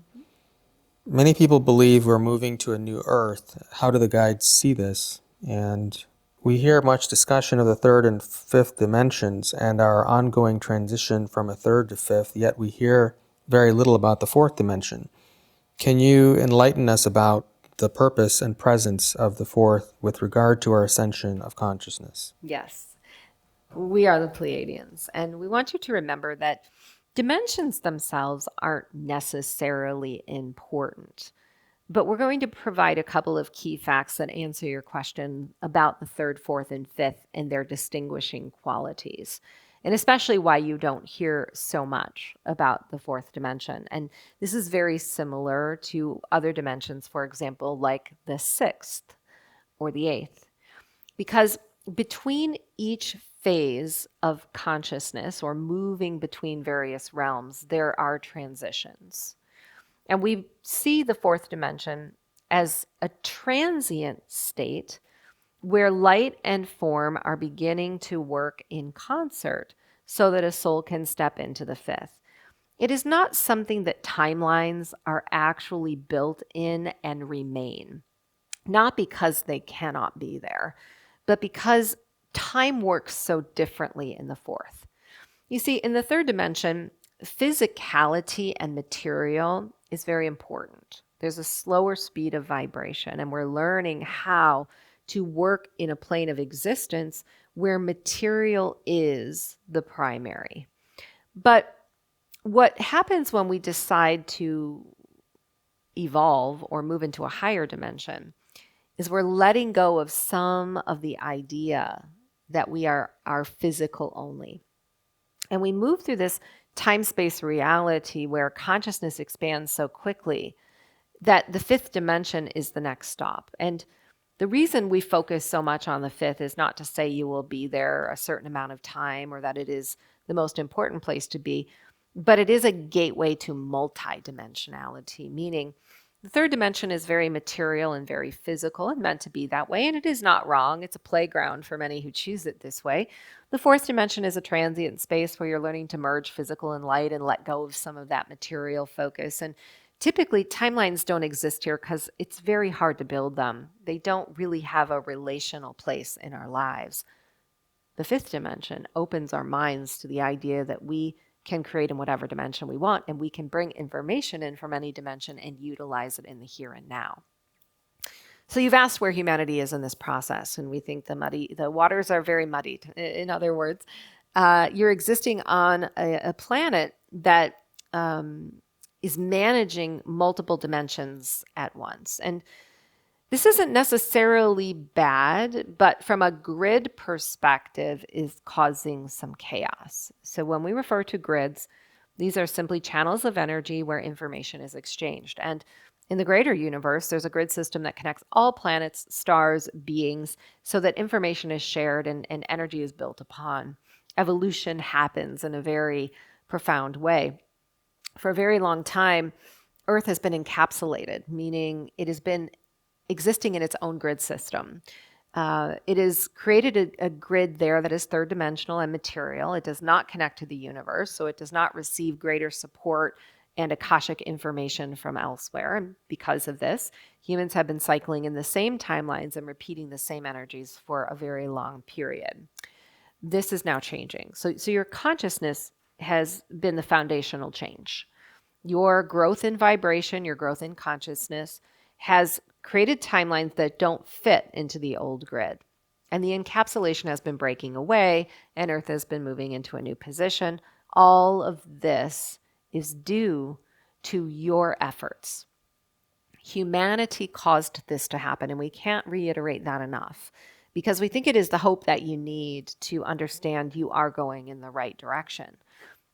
Many people believe we're moving to a new Earth. How do the guides see this? And we hear much discussion of the third and fifth dimensions and our ongoing transition from a third to fifth, yet we hear very little about the fourth dimension. Can you enlighten us about the purpose and presence of the fourth with regard to our ascension of consciousness? Yes, we are the Pleiadians, and we want you to remember that dimensions themselves aren't necessarily important, but we're going to provide a couple of key facts that answer your question about the third, fourth, and fifth and their distinguishing qualities, and especially why you don't hear so much about the fourth dimension. And this is very similar to other dimensions, for example, like the sixth or the eighth, because between each phase of consciousness or moving between various realms, there are transitions. And we see the fourth dimension as a transient state where light and form are beginning to work in concert so that a soul can step into the fifth. It is not something that timelines are actually built in and remain, not because they cannot be there, but because time works so differently in the fourth. You see, in the third dimension, physicality and material is very important. There's a slower speed of vibration, and we're learning how to work in a plane of existence where material is the primary. But what happens when we decide to evolve or move into a higher dimension is we're letting go of some of the idea that we are physical only. And we move through this time-space reality where consciousness expands so quickly that the fifth dimension is the next stop. And the reason we focus so much on the fifth is not to say you will be there a certain amount of time or that it is the most important place to be, but it is a gateway to multidimensionality, meaning the third dimension is very material and very physical and meant to be that way, and it is not wrong. It's a playground for many who choose it this way. The fourth dimension is a transient space where you're learning to merge physical and light and let go of some of that material focus. And typically, timelines don't exist here because it's very hard to build them. They don't really have a relational place in our lives. The fifth dimension opens our minds to the idea that we can create in whatever dimension we want, and we can bring information in from any dimension and utilize it in the here and now. So you've asked where humanity is in this process, and we think the waters are very muddied. In other words, you're existing on a planet that is managing multiple dimensions at once. And this isn't necessarily bad, but from a grid perspective is causing some chaos. So when we refer to grids, these are simply channels of energy where information is exchanged. And in the greater universe, there's a grid system that connects all planets, stars, beings, so that information is shared and energy is built upon. Evolution happens in a very profound way. For a very long time, Earth has been encapsulated, meaning it has been existing in its own grid system. It has created a grid there that is third dimensional and material. It does not connect to the universe, so it does not receive greater support and Akashic information from elsewhere. And because of this, humans have been cycling in the same timelines and repeating the same energies for a very long period. This is now changing. So your consciousness has been the foundational change. Your growth in vibration, your growth in consciousness has created timelines that don't fit into the old grid. And the encapsulation has been breaking away, and Earth has been moving into a new position. All of this is due to your efforts. Humanity caused this to happen, and we can't reiterate that enough because we think it is the hope that you need to understand you are going in the right direction.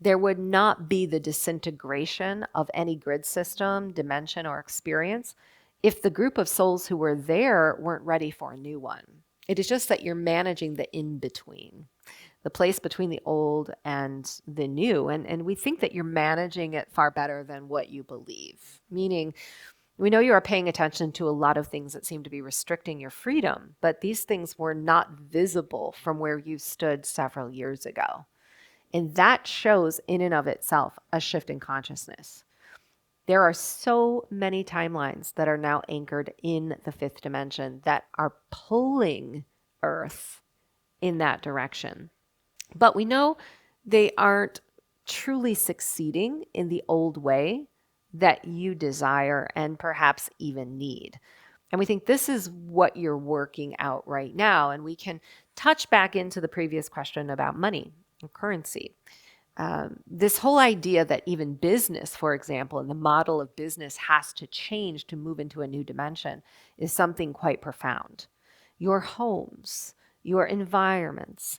There would not be the disintegration of any grid system, dimension, or experience if the group of souls who were there weren't ready for a new one. It is just that you're managing the in-between, the place between the old and the new. And we think that you're managing it far better than what you believe, meaning we know you are paying attention to a lot of things that seem to be restricting your freedom, but these things were not visible from where you stood several years ago. And that shows in and of itself a shift in consciousness. There are so many timelines that are now anchored in the fifth dimension that are pulling Earth in that direction. But we know they aren't truly succeeding in the old way that you desire and perhaps even need. And we think this is what you're working out right now. And we can touch back into the previous question about money and currency. This whole idea that even business, for example, and the model of business has to change to move into a new dimension is something quite profound. Your homes, your environments,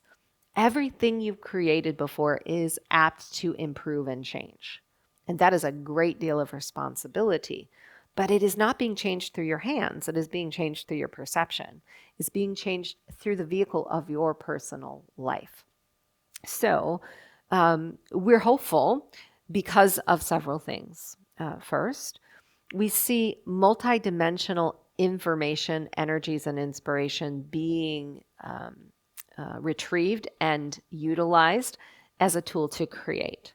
everything you've created before is apt to improve and change. And that is a great deal of responsibility. But it is not being changed through your hands. It is being changed through your perception. It's being changed through the vehicle of your personal life. So we're hopeful because of several things. First, we see multidimensional information, energies, and inspiration being retrieved and utilized as a tool to create.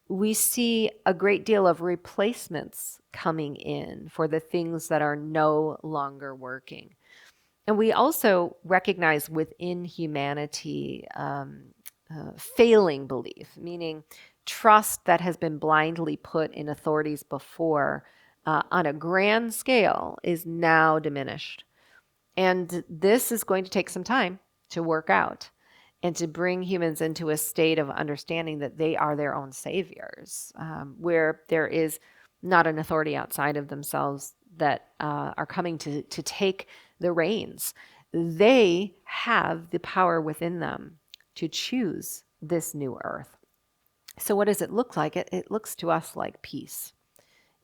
We see a great deal of replacements coming in for the things that are no longer working. And we also recognize within humanity failing belief, meaning trust that has been blindly put in authorities before on a grand scale is now diminished. And this is going to take some time to work out and to bring humans into a state of understanding that they are their own saviors, where there is not an authority outside of themselves that are coming to take the reins. They have the power within them to choose this new earth. So what does it look like? It looks to us like peace.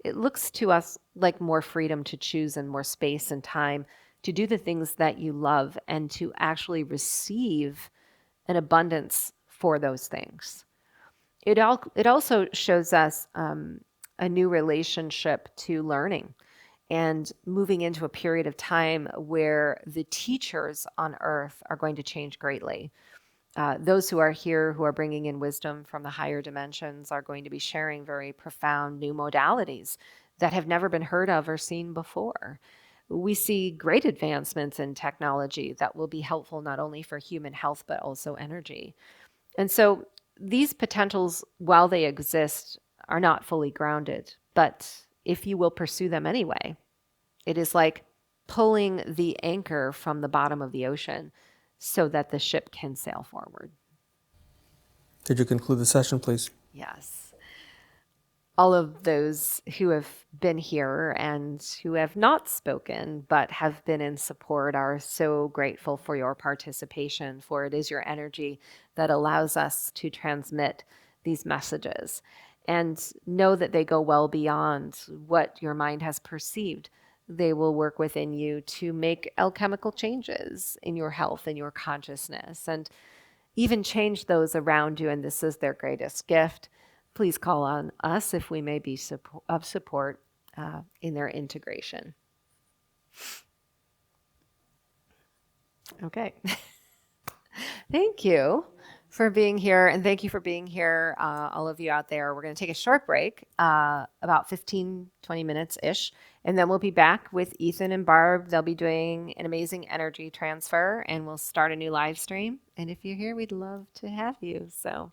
It looks to us like more freedom to choose and more space and time to do the things that you love and to actually receive an abundance for those things. It also shows us a new relationship to learning and moving into a period of time where the teachers on earth are going to change greatly. Those who are here who are bringing in wisdom from the higher dimensions are going to be sharing very profound new modalities that have never been heard of or seen before. We see great advancements in technology that will be helpful not only for human health, but also energy. And so these potentials, while they exist, are not fully grounded. But if you will pursue them anyway, it is like pulling the anchor from the bottom of the ocean so that the ship can sail forward. Could you conclude the session, please? Yes. All of those who have been here and who have not spoken but have been in support are so grateful for your participation, for it is your energy that allows us to transmit these messages. And know that they go well beyond what your mind has perceived. They will work within you to make alchemical changes in your health and your consciousness and even change those around you. And this is their greatest gift. Please call on us if we may be of support in their integration. Okay. Thank you for being here. And thank you for being here, all of you out there. We're going to take a short break, about 15, 20 minutes-ish. And then we'll be back with Ethan and Barb. They'll be doing an amazing energy transfer. And we'll start a new live stream. And if you're here, we'd love to have you. So